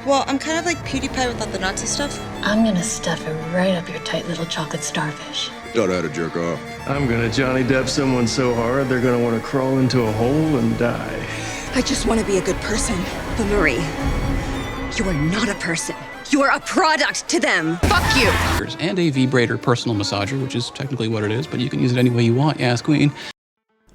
Well, I'm kind of like PewDiePie without the Nazi stuff. I'm gonna stuff it right up your tight little chocolate starfish. Taught how to jerk off. I'm gonna Johnny Depp someone so hard they're gonna want to crawl into a hole and die. I just want to be a good person. But Marie, you are not a person. You are a product to them. Fuck you! And a vibrator personal massager, which is technically what it is, but you can use it any way you want, yes, queen.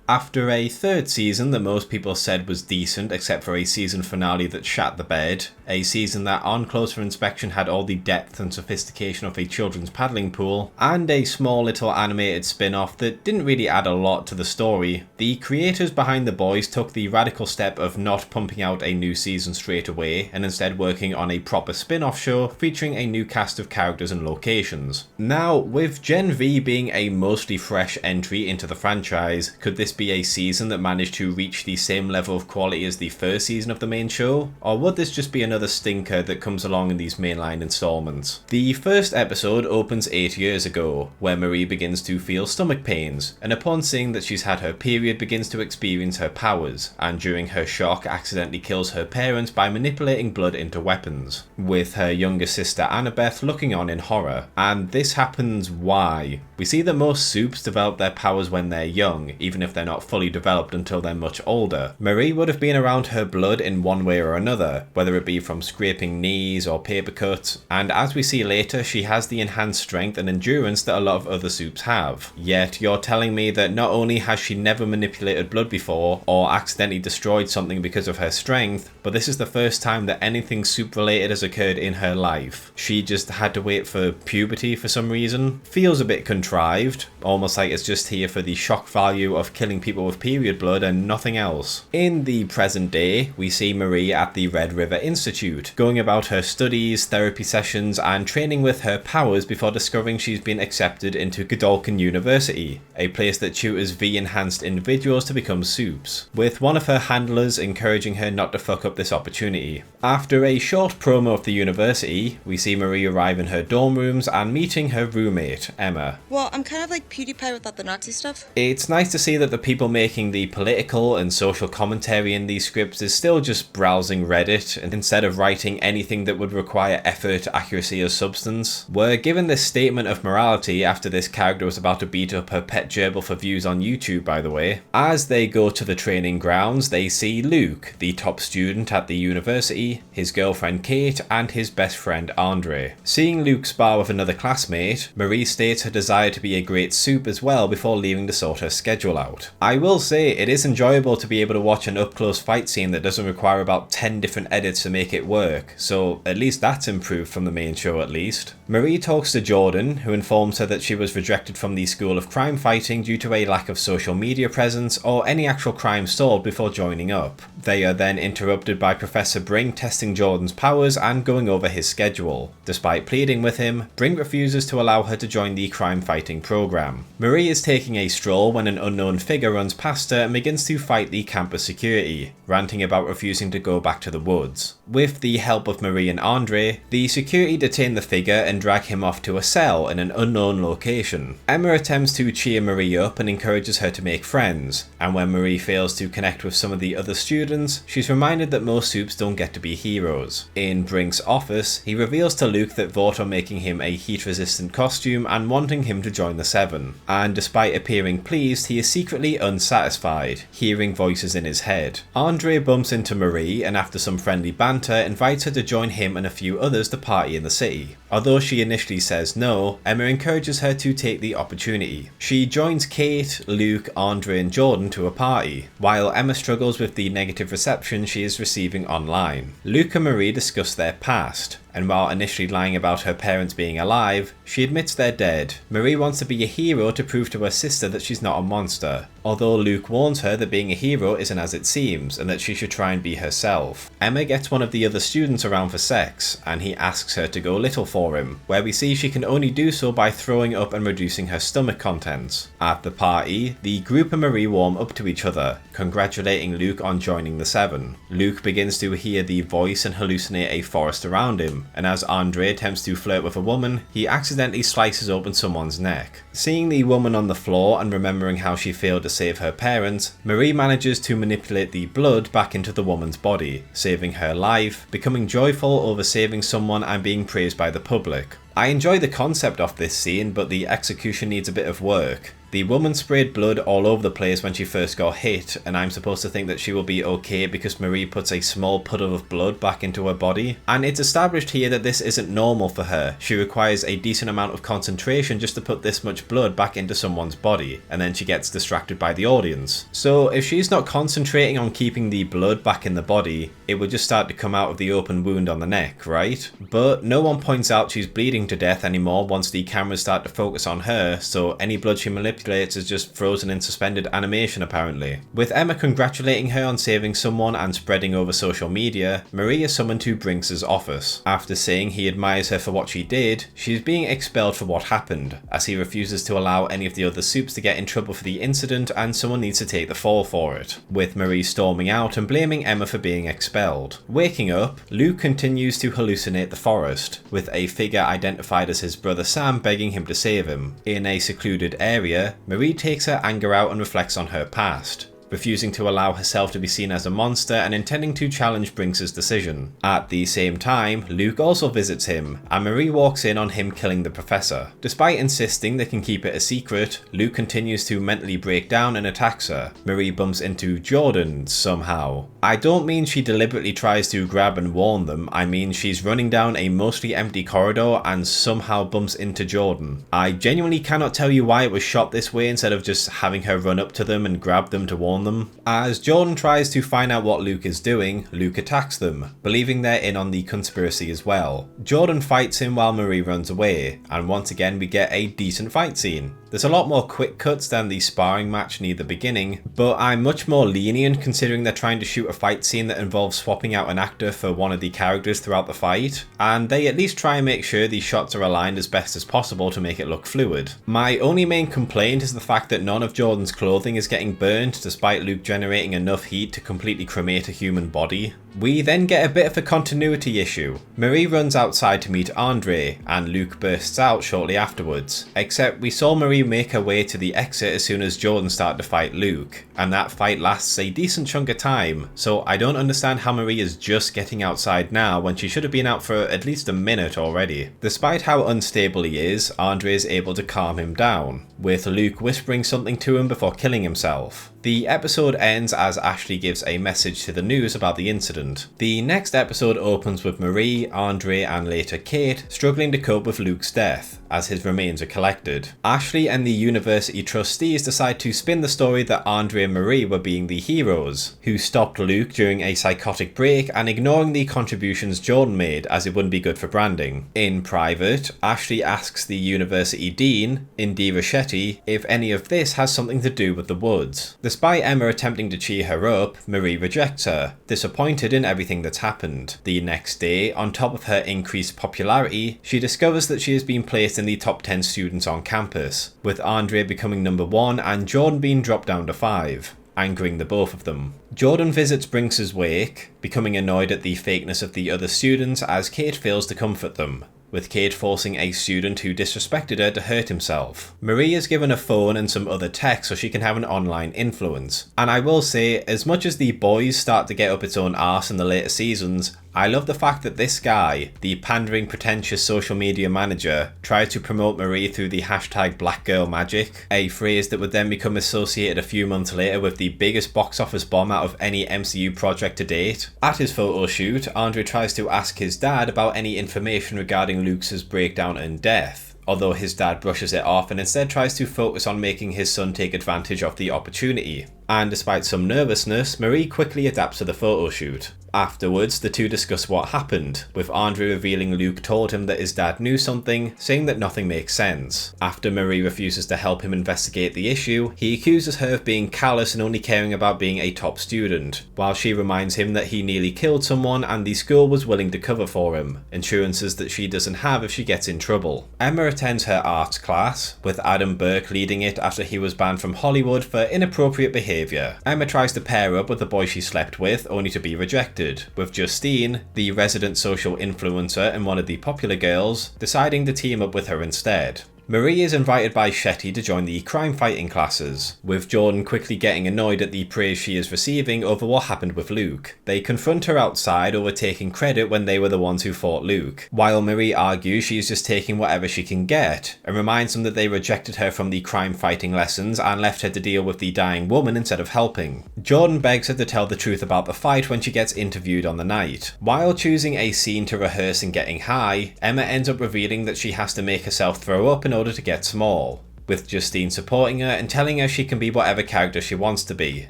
After a third season that most people said was decent, except for a season finale that shat the bed, a season that on closer inspection had all the depth and sophistication of a children's paddling pool, and a small little animated spin-off that didn't really add a lot to the story, the creators behind The Boys took the radical step of not pumping out a new season straight away, and instead working on a proper spin-off show featuring a new cast of characters and locations. Now, with Gen V being a mostly fresh entry into the franchise, could this be a season that managed to reach the same level of quality as the first season of the main show? Or would this just be another stinker that comes along in these mainline installments? The first episode opens 8 years ago, where Marie begins to feel stomach pains, and upon seeing that she's had her period begins to experience her powers, and during her shock accidentally kills her parents by manipulating blood into weapons, with her younger sister Annabeth looking on in horror. And this happens why? We see that most soups develop their powers when they're young, even if they're not fully developed until they're much older. Marie would have been around her blood in one way or another, whether it be from scraping knees or paper cuts, and as we see later, she has the enhanced strength and endurance that a lot of other soups have. Yet you're telling me that not only has she never manipulated blood before, or accidentally destroyed something because of her strength, but this is the first time that anything soup related has occurred in her life. She just had to wait for puberty for some reason. Feels a bit contrived, almost like it's just here for the shock value of killing people with period blood and nothing else. In the present day, we see Marie at the Red River Institute, going about her studies, therapy sessions, and training with her powers before discovering she's been accepted into Godolkin University, a place that tutors V-enhanced individuals to become soups, with one of her handlers encouraging her not to fuck up this opportunity. After a short promo of the university, we see Marie arrive in her dorm rooms and meeting her roommate, Emma. Well, I'm kind of like PewDiePie without the Nazi stuff. It's nice to see that the people making the political and social commentary in these scripts is still just browsing Reddit, and instead of writing anything that would require effort, accuracy or substance. We're given this statement of morality after this character was about to beat up her pet gerbil for views on YouTube, by the way. As they go to the training grounds, they see Luke, the top student at the university, his girlfriend Kate, and his best friend Andre. Seeing Luke spar with another classmate, Marie states her desire to be a great soup as well before leaving to sort her schedule out. I will say it is enjoyable to be able to watch an up-close fight scene that doesn't require about 10 different edits to make it work, so at least that's improved from the main show at least. Marie talks to Jordan, who informs her that she was rejected from the School of Crime Fighting due to a lack of social media presence or any actual crime solved before joining up. They are then interrupted by Professor Brink testing Jordan's powers and going over his schedule. Despite pleading with him, Brink refuses to allow her to join the crime fighting program. Marie is taking a stroll when an unknown figure runs past her and begins to fight the campus security, ranting about refusing to go back to the woods. With the help of Marie and Andre, the security detain the figure and drag him off to a cell in an unknown location. Emma attempts to cheer Marie up and encourages her to make friends, and when Marie fails to connect with some of the other students, she's reminded that most soups don't get to be heroes. In Brink's office, he reveals to Luke that Vought are making him a heat-resistant costume and wanting him to join the Seven, and despite appearing pleased, he is secretly unsatisfied, hearing voices in his head. Andre bumps into Marie and after some friendly banter invites her to join him and a few others to party in the city. Although she initially says no, Emma encourages her to take the opportunity. She joins Kate, Luke, Andre and Jordan to a party, while Emma struggles with the negative reception she is receiving online. Luke and Marie discuss their past, and while initially lying about her parents being alive, she admits they're dead. Marie wants to be a hero to prove to her sister that she's not a monster, although Luke warns her that being a hero isn't as it seems, and that she should try and be herself. Emma gets one of the other students around for sex, and he asks her to go little for him, where we see she can only do so by throwing up and reducing her stomach contents. At the party, the group and Marie warm up to each other, congratulating Luke on joining the Seven. Luke begins to hear the voice and hallucinate a forest around him, him, and as Andre attempts to flirt with a woman, he accidentally slices open someone's neck. Seeing the woman on the floor and remembering how she failed to save her parents, Marie manages to manipulate the blood back into the woman's body, saving her life, becoming joyful over saving someone and being praised by the public. I enjoy the concept of this scene, but the execution needs a bit of work. The woman sprayed blood all over the place when she first got hit, and I'm supposed to think that she will be okay because Marie puts a small puddle of blood back into her body. And it's established here that this isn't normal for her. She requires a decent amount of concentration just to put this much blood back into someone's body, and then she gets distracted by the audience. So if she's not concentrating on keeping the blood back in the body, it would just start to come out of the open wound on the neck, right? But no one points out she's bleeding to death anymore once the cameras start to focus on her, so any blood she manipulates is just frozen in suspended animation apparently. With Emma congratulating her on saving someone and spreading over social media, Marie is summoned to Brinks' office. After saying he admires her for what she did, she's being expelled for what happened, as he refuses to allow any of the other supes to get in trouble for the incident and someone needs to take the fall for it, with Marie storming out and blaming Emma for being expelled. Waking up, Luke continues to hallucinate the forest, with a figure identified as his brother Sam begging him to save him. In a secluded area, Marie takes her anger out and reflects on her past, refusing to allow herself to be seen as a monster and intending to challenge Brinks' decision. At the same time, Luke also visits him, and Marie walks in on him killing the professor. Despite insisting they can keep it a secret, Luke continues to mentally break down and attacks her. Marie bumps into Jordan somehow. I don't mean she deliberately tries to grab and warn them, I mean she's running down a mostly empty corridor and somehow bumps into Jordan. I genuinely cannot tell you why it was shot this way instead of just having her run up to them and grab them to warn them. As Jordan tries to find out what Luke is doing, Luke attacks them, believing they're in on the conspiracy as well. Jordan fights him while Marie runs away, and once again we get a decent fight scene. There's a lot more quick cuts than the sparring match near the beginning, but I'm much more lenient considering they're trying to shoot a fight scene that involves swapping out an actor for one of the characters throughout the fight, and they at least try and make sure these shots are aligned as best as possible to make it look fluid. My only main complaint is the fact that none of Jordan's clothing is getting burnt despite Luke generating enough heat to completely cremate a human body. We then get a bit of a continuity issue. Marie runs outside to meet Andre, and Luke bursts out shortly afterwards, except we saw Marie make her way to the exit as soon as Jordan started to fight Luke, and that fight lasts a decent chunk of time, so I don't understand how Marie is just getting outside now when she should have been out for at least a minute already. Despite how unstable he is, Andre is able to calm him down, with Luke whispering something to him before killing himself. The episode ends as Ashley gives a message to the news about the incident. The next episode opens with Marie, Andre and later Kate struggling to cope with Luke's death, as his remains are collected. Ashley and the university trustees decide to spin the story that Andre and Marie were being the heroes, who stopped Luke during a psychotic break and ignoring the contributions Jordan made as it wouldn't be good for branding. In private, Ashley asks the university dean, Indira Shetty, if any of this has something to do with the woods. Despite Emma attempting to cheer her up, Marie rejects her, disappointed in everything that's happened. The next day, on top of her increased popularity, she discovers that she has been placed in the top 10 students on campus, with Andre becoming number 1 and Jordan being dropped down to 5. Angering the both of them. Jordan visits Brinks' wake, becoming annoyed at the fakeness of the other students as Kate fails to comfort them, with Kate forcing a student who disrespected her to hurt himself. Marie is given a phone and some other tech so she can have an online influence. And I will say, as much as the boys start to get up its own arse in the later seasons, I love the fact that this guy, the pandering pretentious social media manager, tried to promote Marie through the hashtag #BlackGirlMagic, a phrase that would then become associated a few months later with the biggest box office bomb out of any MCU project to date. At his photo shoot, Andre tries to ask his dad about any information regarding Luke's breakdown and death, although his dad brushes it off and instead tries to focus on making his son take advantage of the opportunity. And despite some nervousness, Marie quickly adapts to the photo shoot. Afterwards, the two discuss what happened, with Andre revealing Luke told him that his dad knew something, saying that nothing makes sense. After Marie refuses to help him investigate the issue, he accuses her of being callous and only caring about being a top student, while she reminds him that he nearly killed someone and the school was willing to cover for him, insurances that she doesn't have if she gets in trouble. Emma attends her arts class, with Adam Burke leading it after he was banned from Hollywood for inappropriate behaviour behaviour. Emma tries to pair up with the boy she slept with, only to be rejected, with Justine, the resident social influencer and one of the popular girls, deciding to team up with her instead. Marie is invited by Shetty to join the crime fighting classes, with Jordan quickly getting annoyed at the praise she is receiving over what happened with Luke. They confront her outside over taking credit when they were the ones who fought Luke, while Marie argues she is just taking whatever she can get, and reminds them that they rejected her from the crime fighting lessons and left her to deal with the dying woman instead of helping. Jordan begs her to tell the truth about the fight when she gets interviewed on the night. While choosing a scene to rehearse and getting high, Emma ends up revealing that she has to make herself throw up in order to get small, with Justine supporting her and telling her she can be whatever character she wants to be,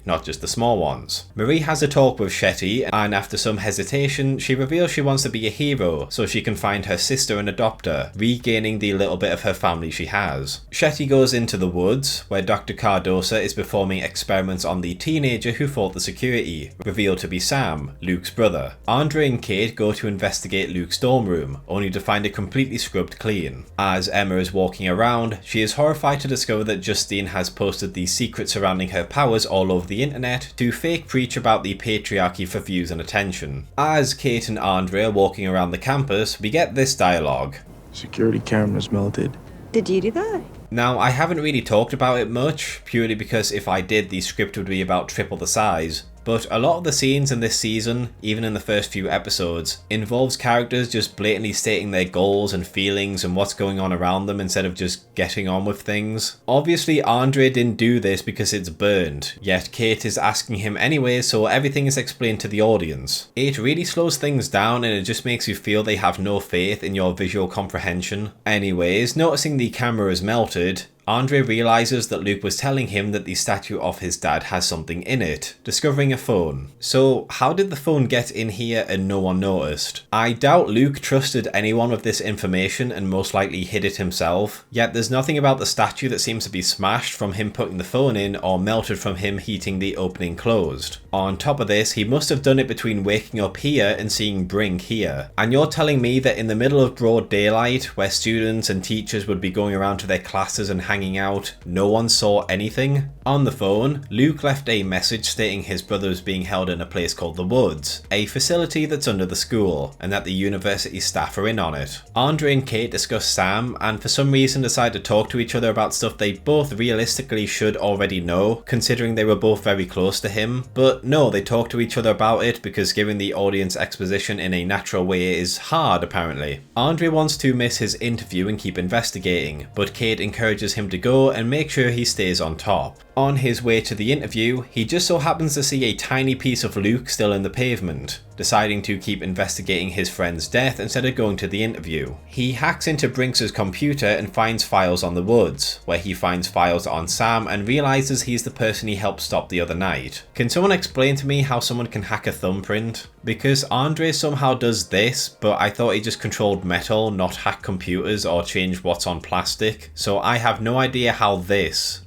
not just the small ones. Marie has a talk with Shetty, and after some hesitation, she reveals she wants to be a hero so she can find her sister and adopt her, regaining the little bit of her family she has. Shetty goes into the woods, where Dr. Cardosa is performing experiments on the teenager who fought the security, revealed to be Sam, Luke's brother. Andre and Kate go to investigate Luke's dorm room, only to find it completely scrubbed clean. As Emma is walking around, she is horrified to discover that Justine has posted the secrets surrounding her powers all over the internet to fake preach about the patriarchy for views and attention. As Kate and Andre are walking around the campus, we get this dialogue. Security cameras melted. Did you do that? Now, I haven't really talked about it much, purely because if I did, the script would be about triple the size. But a lot of the scenes in this season, even in the first few episodes, involves characters just blatantly stating their goals and feelings and what's going on around them instead of just getting on with things. Obviously, Andre didn't do this because it's burned, yet Kate is asking him anyway, so everything is explained to the audience. It really slows things down and it just makes you feel they have no faith in your visual comprehension. Anyways, noticing the camera is melted, Andre realizes that Luke was telling him that the statue of his dad has something in it, discovering a phone. So how did the phone get in here and no one noticed? I doubt Luke trusted anyone with this information and most likely hid it himself, yet there's nothing about the statue that seems to be smashed from him putting the phone in or melted from him heating the opening closed. On top of this, he must have done it between waking up here and seeing Brink here. And you're telling me that in the middle of broad daylight, where students and teachers would be going around to their classes and hanging out, no one saw anything? On the phone, Luke left a message stating his brother was being held in a place called the Woods, a facility that's under the school, and that the university staff are in on it. Andre and Kate discuss Sam, and for some reason decide to talk to each other about stuff they both realistically should already know, considering they were both very close to him. But no, they talk to each other about it because giving the audience exposition in a natural way is hard, apparently. Andre wants to miss his interview and keep investigating, but Kate encourages him to go and make sure he stays on top. On his way to the interview, he just so happens to see a tiny piece of Luke still in the pavement, deciding to keep investigating his friend's death instead of going to the interview. He hacks into Brinks' computer and finds files on the Woods, where he finds files on Sam and realizes he's the person he helped stop the other night. Can someone explain to me how someone can hack a thumbprint? Because Andre somehow does this, but I thought he just controlled metal, not hack computers or change what's on plastic, so I have no idea how this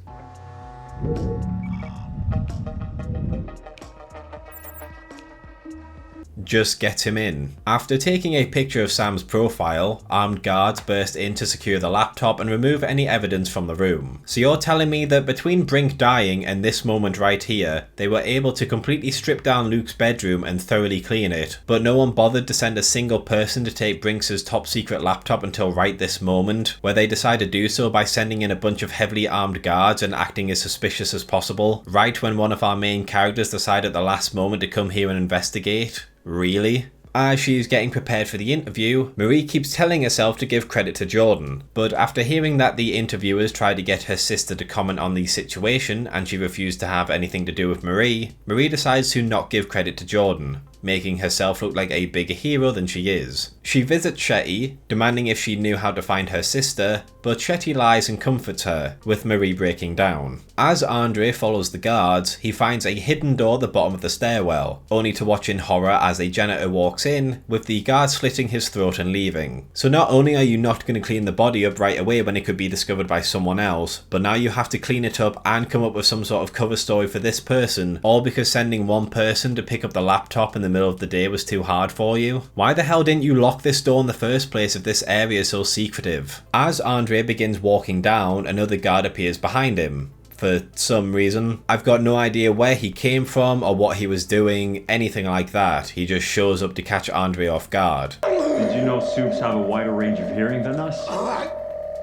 just gets him in. After taking a picture of Sam's profile, armed guards burst in to secure the laptop and remove any evidence from the room. So you're telling me that between Brink dying and this moment right here, they were able to completely strip down Luke's bedroom and thoroughly clean it, but no one bothered to send a single person to take Brinks' top secret laptop until right this moment, where they decide to do so by sending in a bunch of heavily armed guards and acting as suspicious as possible, right when one of our main characters decided at the last moment to come here and investigate? Really? As she's getting prepared for the interview, Marie keeps telling herself to give credit to Jordan, but after hearing that the interviewers tried to get her sister to comment on the situation and she refused to have anything to do with Marie decides to not give credit to Jordan, making herself look like a bigger hero than she is. She visits Shetty, demanding if she knew how to find her sister, but Shetty lies and comforts her, with Marie breaking down. As Andre follows the guards, he finds a hidden door at the bottom of the stairwell, only to watch in horror as a janitor walks in, with the guard slitting his throat and leaving. So not only are you not going to clean the body up right away when it could be discovered by someone else, but now you have to clean it up and come up with some sort of cover story for this person, all because sending one person to pick up the laptop in the middle of the day was too hard for you? Why the hell didn't you lock this door in the first place if this area is so secretive? As Andre begins walking down, another guard appears behind him, for some reason. I've got no idea where he came from or what he was doing, anything like that. He just shows up to catch Andre off guard. Did you know soups have a wider range of hearing than us?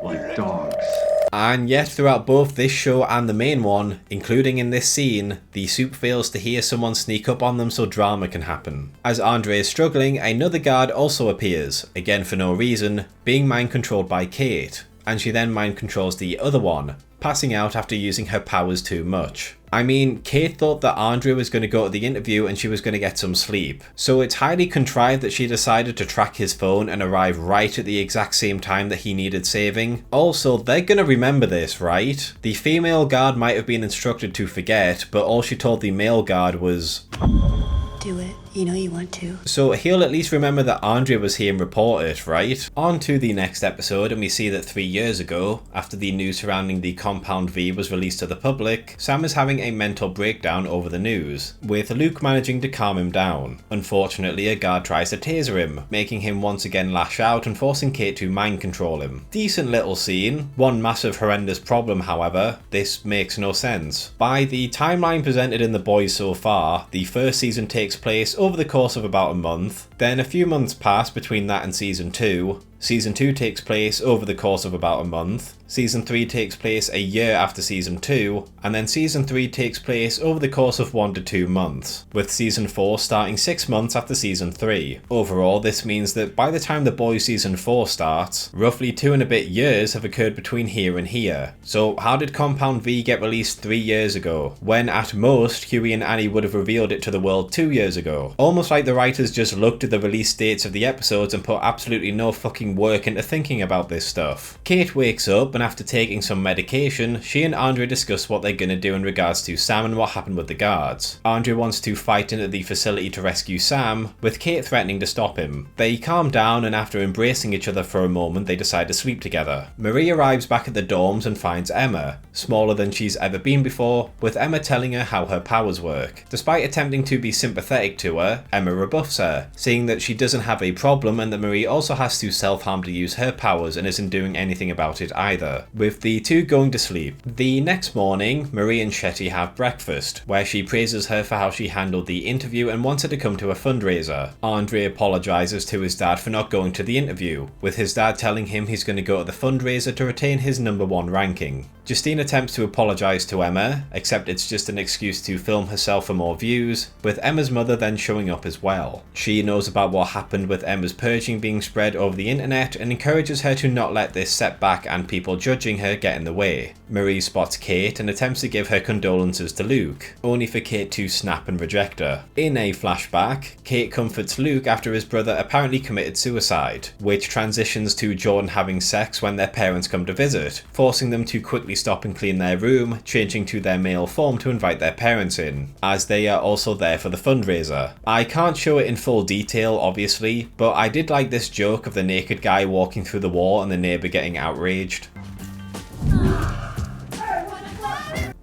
Like dogs. And yet throughout both this show and the main one, including in this scene, the soup fails to hear someone sneak up on them so drama can happen. As Andre is struggling, another guard also appears, again for no reason, being mind controlled by Kate, and she then mind controls the other one, passing out after using her powers too much. I mean, Kate thought that Andre was going to go to the interview and she was going to get some sleep. So it's highly contrived that she decided to track his phone and arrive right at the exact same time that he needed saving. Also, they're going to remember this, right? The female guard might have been instructed to forget, but all she told the male guard was, Do it. You know you want to. so he'll at least remember that Andre was here and report it, right? On to the next episode, and we see that 3 years ago, after the news surrounding the Compound V was released to the public, Sam is having a mental breakdown over the news, with Luke managing to calm him down. Unfortunately, a guard tries to taser him, making him once again lash out and forcing Kate to mind control him. Decent little scene. One massive horrendous problem, however, this makes no sense. By the timeline presented in The Boys so far, the first season takes place over the course of about a month, then a few months pass between that and season 2. Season 2 takes place over the course of about a month, Season 3 takes place a year after Season 2, and then Season 3 takes place over the course of 1 to 2 months, with Season 4 starting 6 months after Season 3. Overall, this means that by the time The Boys Season 4 starts, roughly 2 and a bit years have occurred between here and here. So how did Compound V get released 3 years ago, when at most Huey and Annie would have revealed it to the world 2 years ago? Almost like the writers just looked at the release dates of the episodes and put absolutely no fucking work into thinking about this stuff. Kate wakes up, and after taking some medication, she and Andre discuss what they're gonna do in regards to Sam and what happened with the guards. Andre wants to fight into the facility to rescue Sam, with Kate threatening to stop him. They calm down, and after embracing each other for a moment, they decide to sleep together. Marie arrives back at the dorms and finds Emma, smaller than she's ever been before, with Emma telling her how her powers work. Despite attempting to be sympathetic to her, Emma rebuffs her, saying that she doesn't have a problem and that Marie also has to self-harm to use her powers and isn't doing anything about it either, with the two going to sleep. The next morning, Marie and Shetty have breakfast, where she praises her for how she handled the interview and wants her to come to a fundraiser. Andre apologises to his dad for not going to the interview, with his dad telling him he's going to go to the fundraiser to retain his #1 ranking. Justine attempts to apologise to Emma, except it's just an excuse to film herself for more views, with Emma's mother then showing up as well. She knows about what happened with Emma's purging being spread over the internet and encourages her to not let this setback and people judging her get in the way. Marie spots Kate and attempts to give her condolences to Luke, only for Kate to snap and reject her. In a flashback, Kate comforts Luke after his brother apparently committed suicide, which transitions to Jordan having sex when their parents come to visit, forcing them to quickly stop and clean their room, changing to their male form to invite their parents in, as they are also there for the fundraiser. I can't show it in full detail obviously, but I did like this joke of the naked guy walking through the wall and the neighbour getting outraged.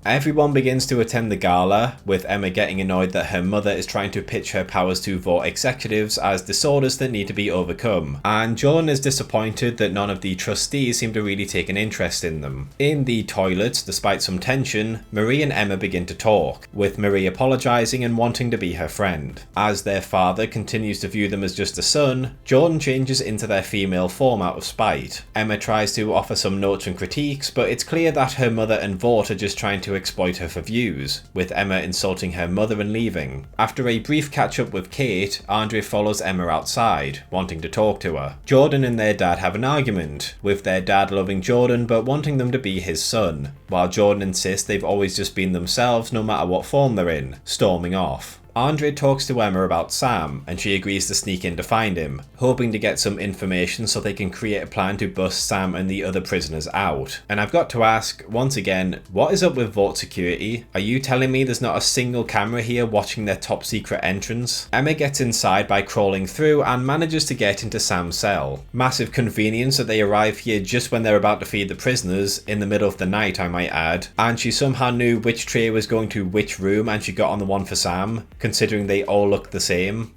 Everyone begins to attend the gala, with Emma getting annoyed that her mother is trying to pitch her powers to Vortex executives as disorders that need to be overcome, and Jordan is disappointed that none of the trustees seem to really take an interest in them. In the toilets, despite some tension, Marie and Emma begin to talk, with Marie apologising and wanting to be her friend. As their father continues to view them as just a son, Jordan changes into their female form out of spite. Emma tries to offer some notes and critiques, but it's clear that her mother and Vort are just trying to exploit her for views, with Emma insulting her mother and leaving. After a brief catch up with Kate, Andre follows Emma outside, wanting to talk to her. Jordan and their dad have an argument, with their dad loving Jordan but wanting them to be his son, while Jordan insists they've always just been themselves no matter what form they're in, storming off. Andre talks to Emma about Sam, and she agrees to sneak in to find him, hoping to get some information so they can create a plan to bust Sam and the other prisoners out. And I've got to ask, once again, what is up with Vault Security? Are you telling me there's not a single camera here watching their top secret entrance? Emma gets inside by crawling through and manages to get into Sam's cell. Massive convenience that they arrive here just when they're about to feed the prisoners, in the middle of the night I might add, and she somehow knew which tray was going to which room and she got on the one for Sam, considering they all look the same.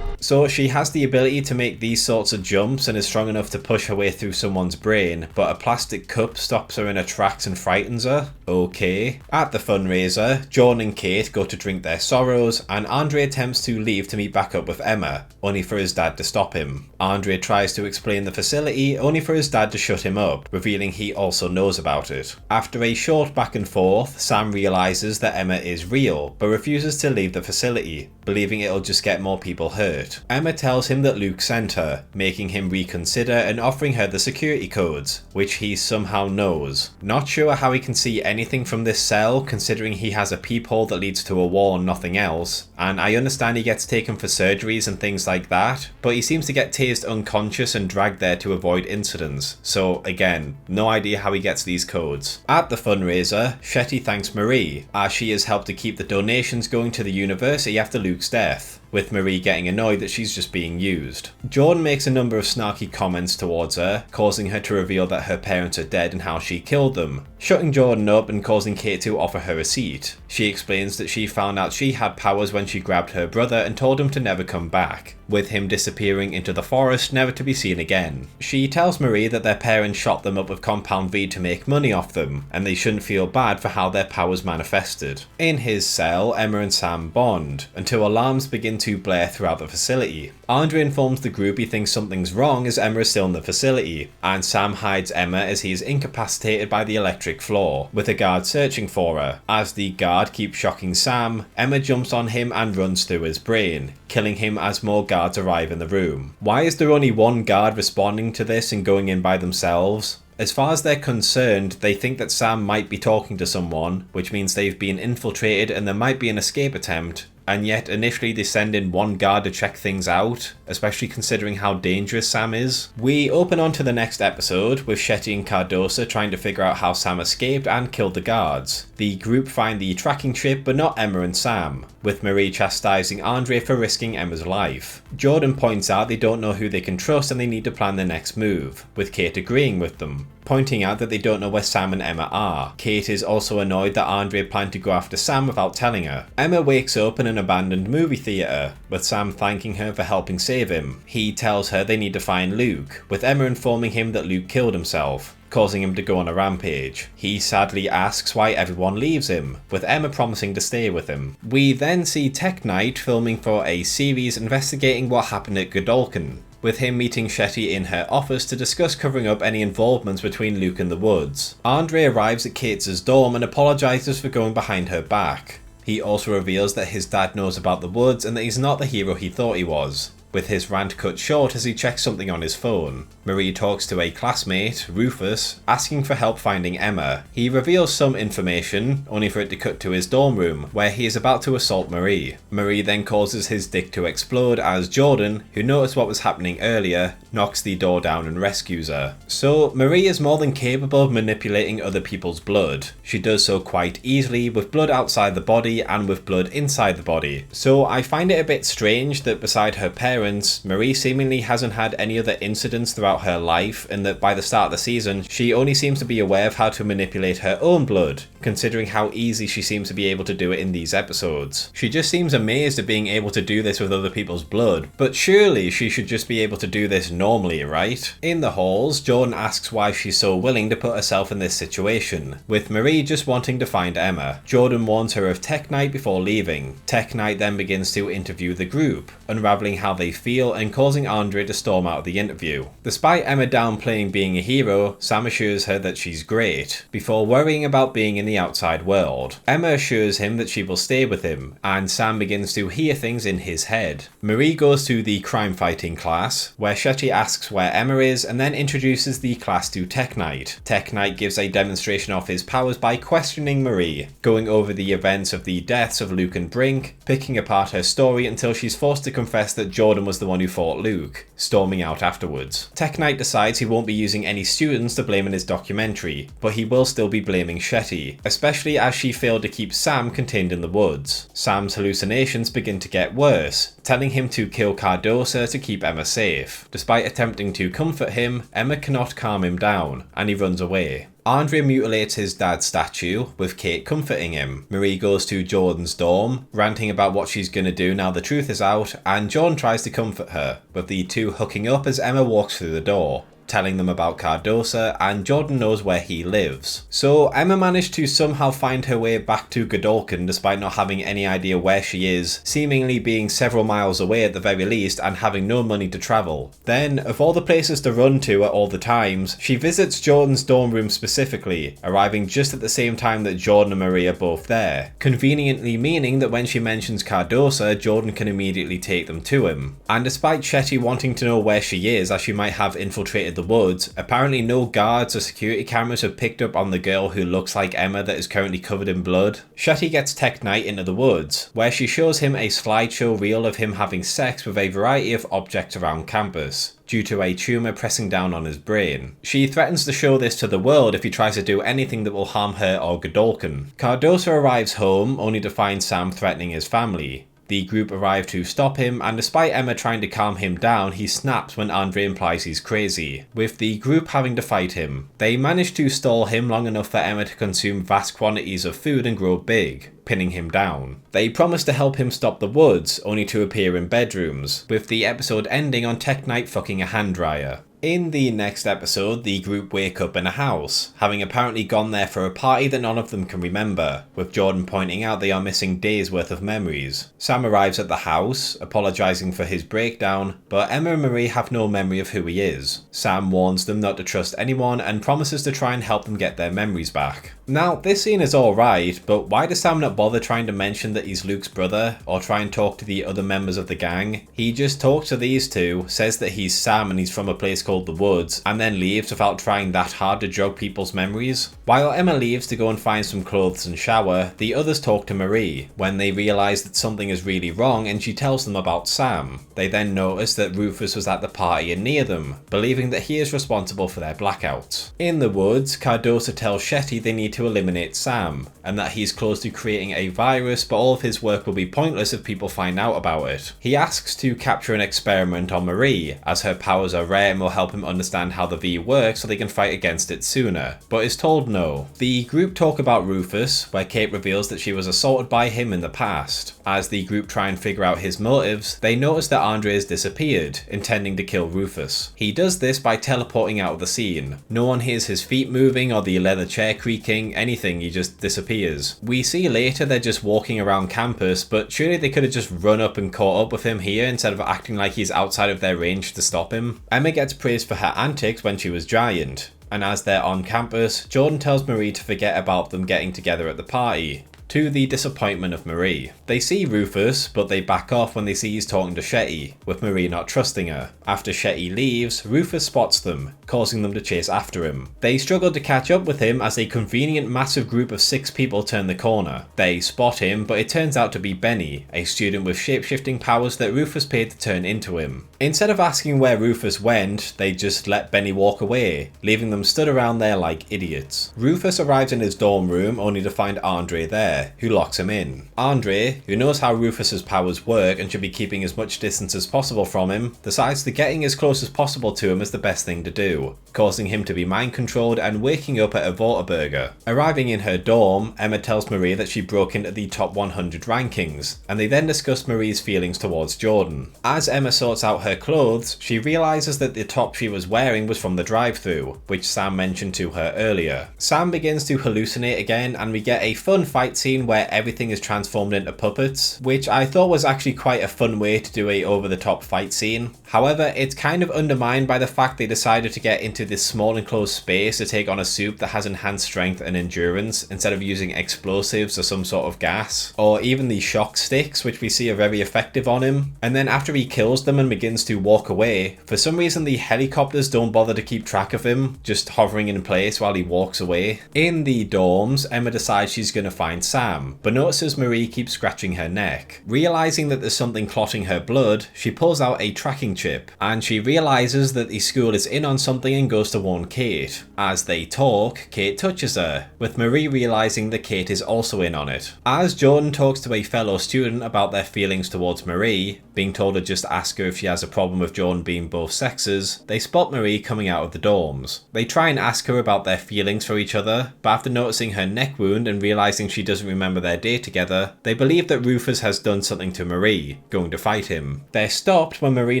So she has the ability to make these sorts of jumps and is strong enough to push her way through someone's brain, but a plastic cup stops her in her tracks and frightens her? Okay. At the fundraiser, Jordan and Kate go to drink their sorrows, and Andre attempts to leave to meet back up with Emma, only for his dad to stop him. Andre tries to explain the facility, only for his dad to shut him up, revealing he also knows about it. After a short back and forth, Sam realises that Emma is real, but refuses to leave the facility, believing it'll just get more people hurt. Emma tells him that Luke sent her, making him reconsider and offering her the security codes, which he somehow knows. Not sure how he can see anything from this cell, considering he has a peephole that leads to a wall and nothing else, and I understand he gets taken for surgeries and things like that, but he seems to get tased unconscious and dragged there to avoid incidents, so again, no idea how he gets these codes. At the fundraiser, Shetty thanks Marie, as she has helped to keep the donations going to the university after Luke's death, with Marie getting annoyed that she's just being used. Jordan makes a number of snarky comments towards her, causing her to reveal that her parents are dead and how she killed them, shutting Jordan up and causing Kate to offer her a seat. She explains that she found out she had powers when she grabbed her brother and told him to never come back, with him disappearing into the forest never to be seen again. She tells Marie that their parents shot them up with Compound V to make money off them, and they shouldn't feel bad for how their powers manifested. In his cell, Emma and Sam bond, until alarms begin to blare throughout the facility. Andre informs the group he thinks something's wrong as Emma is still in the facility, and Sam hides Emma as he is incapacitated by the electric floor, with a guard searching for her. As the guard keeps shocking Sam, Emma jumps on him and runs through his brain, killing him as more guards arrive in the room. Why is there only one guard responding to this and going in by themselves? As far as they're concerned, they think that Sam might be talking to someone, which means they've been infiltrated and there might be an escape attempt, and yet initially they send in one guard to check things out, especially considering how dangerous Sam is. We open on to the next episode, with Shetty and Cardosa trying to figure out how Sam escaped and killed the guards. The group find the tracking chip, but not Emma and Sam, with Marie chastising Andre for risking Emma's life. Jordan points out they don't know who they can trust and they need to plan their next move, with Kate agreeing with them, pointing out that they don't know where Sam and Emma are. Kate is also annoyed that Andre planned to go after Sam without telling her. Emma wakes up in an abandoned movie theatre, with Sam thanking her for helping save him. He tells her they need to find Luke, with Emma informing him that Luke killed himself, causing him to go on a rampage. He sadly asks why everyone leaves him, with Emma promising to stay with him. We then see Tech Knight filming for a series investigating what happened at Godolkin, with him meeting Shetty in her office to discuss covering up any involvements between Luke and the Woods. Andre arrives at Kate's dorm and apologises for going behind her back. He also reveals that his dad knows about the Woods and that he's not the hero he thought he was, with his rant cut short as he checks something on his phone. Marie talks to a classmate, Rufus, asking for help finding Emma. He reveals some information, only for it to cut to his dorm room, where he is about to assault Marie. Marie then causes his dick to explode as Jordan, who noticed what was happening earlier, knocks the door down and rescues her. So Marie is more than capable of manipulating other people's blood. She does so quite easily, with blood outside the body and with blood inside the body. So I find it a bit strange that beside her parents, Marie seemingly hasn't had any other incidents throughout her life, and that by the start of the season, she only seems to be aware of how to manipulate her own blood, considering how easy she seems to be able to do it in these episodes. She just seems amazed at being able to do this with other people's blood, but surely she should just be able to do this normally, right? In the halls, Jordan asks why she's so willing to put herself in this situation, with Marie just wanting to find Emma. Jordan warns her of Tech Knight before leaving. Tech Knight then begins to interview the group, unraveling how they feel and causing Andre to storm out of the interview. Despite Emma downplaying being a hero, Sam assures her that she's great, before worrying about being in the outside world. Emma assures him that she will stay with him, and Sam begins to hear things in his head. Marie goes to the crime fighting class, where Shetty asks where Emma is and then introduces the class to Tech Knight. Tech Knight gives a demonstration of his powers by questioning Marie, going over the events of the deaths of Luke and Brink, picking apart her story until she's forced to confess that Jordan was the one who fought Luke, storming out afterwards. Tech Knight decides he won't be using any students to blame in his documentary, but he will still be blaming Shetty, especially as she failed to keep Sam contained in the woods. Sam's hallucinations begin to get worse, telling him to kill Cardosa to keep Emma safe. Despite attempting to comfort him, Emma cannot calm him down, and he runs away. Andre mutilates his dad's statue, with Kate comforting him. Marie goes to Jordan's dorm, ranting about what she's gonna do now the truth is out, and Jordan tries to comfort her, with the two hooking up as Emma walks through the door, telling them about Cardosa, and Jordan knows where he lives. So Emma managed to somehow find her way back to Godolkin despite not having any idea where she is, seemingly being several miles away at the very least and having no money to travel. Then, of all the places to run to at all the times, she visits Jordan's dorm room specifically, arriving just at the same time that Jordan and Marie are both there, conveniently meaning that when she mentions Cardosa, Jordan can immediately take them to him. And despite Shetty wanting to know where she is as she might have infiltrated the woods, apparently no guards or security cameras have picked up on the girl who looks like Emma that is currently covered in blood. Shetty gets Tech Knight into the woods, where she shows him a slideshow reel of him having sex with a variety of objects around campus, due to a tumour pressing down on his brain. She threatens to show this to the world if he tries to do anything that will harm her or Godolkin. Cardosa arrives home, only to find Sam threatening his family. The group arrive to stop him, and despite Emma trying to calm him down, he snaps when Andre implies he's crazy, with the group having to fight him. They manage to stall him long enough for Emma to consume vast quantities of food and grow big, pinning him down. They promise to help him stop the woods, only to appear in bedrooms, with the episode ending on Tech Knight fucking a hand dryer. In the next episode, the group wake up in a house, having apparently gone there for a party that none of them can remember, with Jordan pointing out they are missing days worth of memories. Sam arrives at the house, apologising for his breakdown, but Emma and Marie have no memory of who he is. Sam warns them not to trust anyone and promises to try and help them get their memories back. Now, this scene is alright, but why does Sam not bother trying to mention that he's Luke's brother, or try and talk to the other members of the gang? He just talks to these two, says that he's Sam and he's from a place called the Woods, and then leaves without trying that hard to jog people's memories. While Emma leaves to go and find some clothes and shower, the others talk to Marie, when they realise that something is really wrong and she tells them about Sam. They then notice that Rufus was at the party and near them, believing that he is responsible for their blackouts. In the woods, Cardosa tells Shetty they need to eliminate Sam, and that he's close to creating a virus, but all of his work will be pointless if people find out about it. He asks to capture an experiment on Marie, as her powers are rare and will help him understand how the V works so they can fight against it sooner, but is told no. The group talk about Rufus, where Kate reveals that she was assaulted by him in the past. As the group try and figure out his motives, they notice that Andre has disappeared, intending to kill Rufus. He does this by teleporting out of the scene. No one hears his feet moving or the leather chair creaking, anything, he just disappears. We see later they're just walking around campus, but surely they could have just run up and caught up with him here instead of acting like he's outside of their range to stop him. Emma gets praised for her antics when she was giant, and as they're on campus, Jordan tells Marie to forget about them getting together at the party, to the disappointment of Marie. They see Rufus, but they back off when they see he's talking to Shetty, with Marie not trusting her. After Shetty leaves, Rufus spots them, causing them to chase after him. They struggle to catch up with him as a convenient massive group of 6 people turn the corner. They spot him, but it turns out to be Benny, a student with shape-shifting powers that Rufus paid to turn into him. Instead of asking where Rufus went, they just let Benny walk away, leaving them stood around there like idiots. Rufus arrives in his dorm room only to find Andre there, who locks him in. Andre, who knows how Rufus's powers work and should be keeping as much distance as possible from him, decides that getting as close as possible to him is the best thing to do, causing him to be mind controlled and waking up at a Vortex. Arriving in her dorm, Emma tells Marie that she broke into the top 100 rankings, and they then discuss Marie's feelings towards Jordan. As Emma sorts out her clothes, she realises that the top she was wearing was from the drive-thru, which Sam mentioned to her earlier. Sam begins to hallucinate again, and we get a fun fight scene where everything is transformed into puppets, which I thought was actually quite a fun way to do a over-the-top fight scene. However, it's kind of undermined by the fact they decided to get into this small enclosed space to take on a soup that has enhanced strength and endurance, instead of using explosives or some sort of gas, or even the shock sticks, which we see are very effective on him. And then after he kills them and begins to walk away, for some reason the helicopters don't bother to keep track of him, just hovering in place while he walks away. In the dorms, Emma decides she's going to find Sam, but notices Marie keeps scratching her neck. Realizing that there's something clotting her blood, she pulls out a tracking chip, and she realizes that the school is in on something and goes to warn Kate. As they talk, Kate touches her, with Marie realizing that Kate is also in on it. As Jordan talks to a fellow student about their feelings towards Marie, being told to just ask her if she has a problem with Jordan being both sexes, they spot Marie coming out of the dorms. They try and ask her about their feelings for each other, but after noticing her neck wound and realizing she doesn't remember their day together, they believe that Rufus has done something to Marie, going to fight him. They're stopped when Marie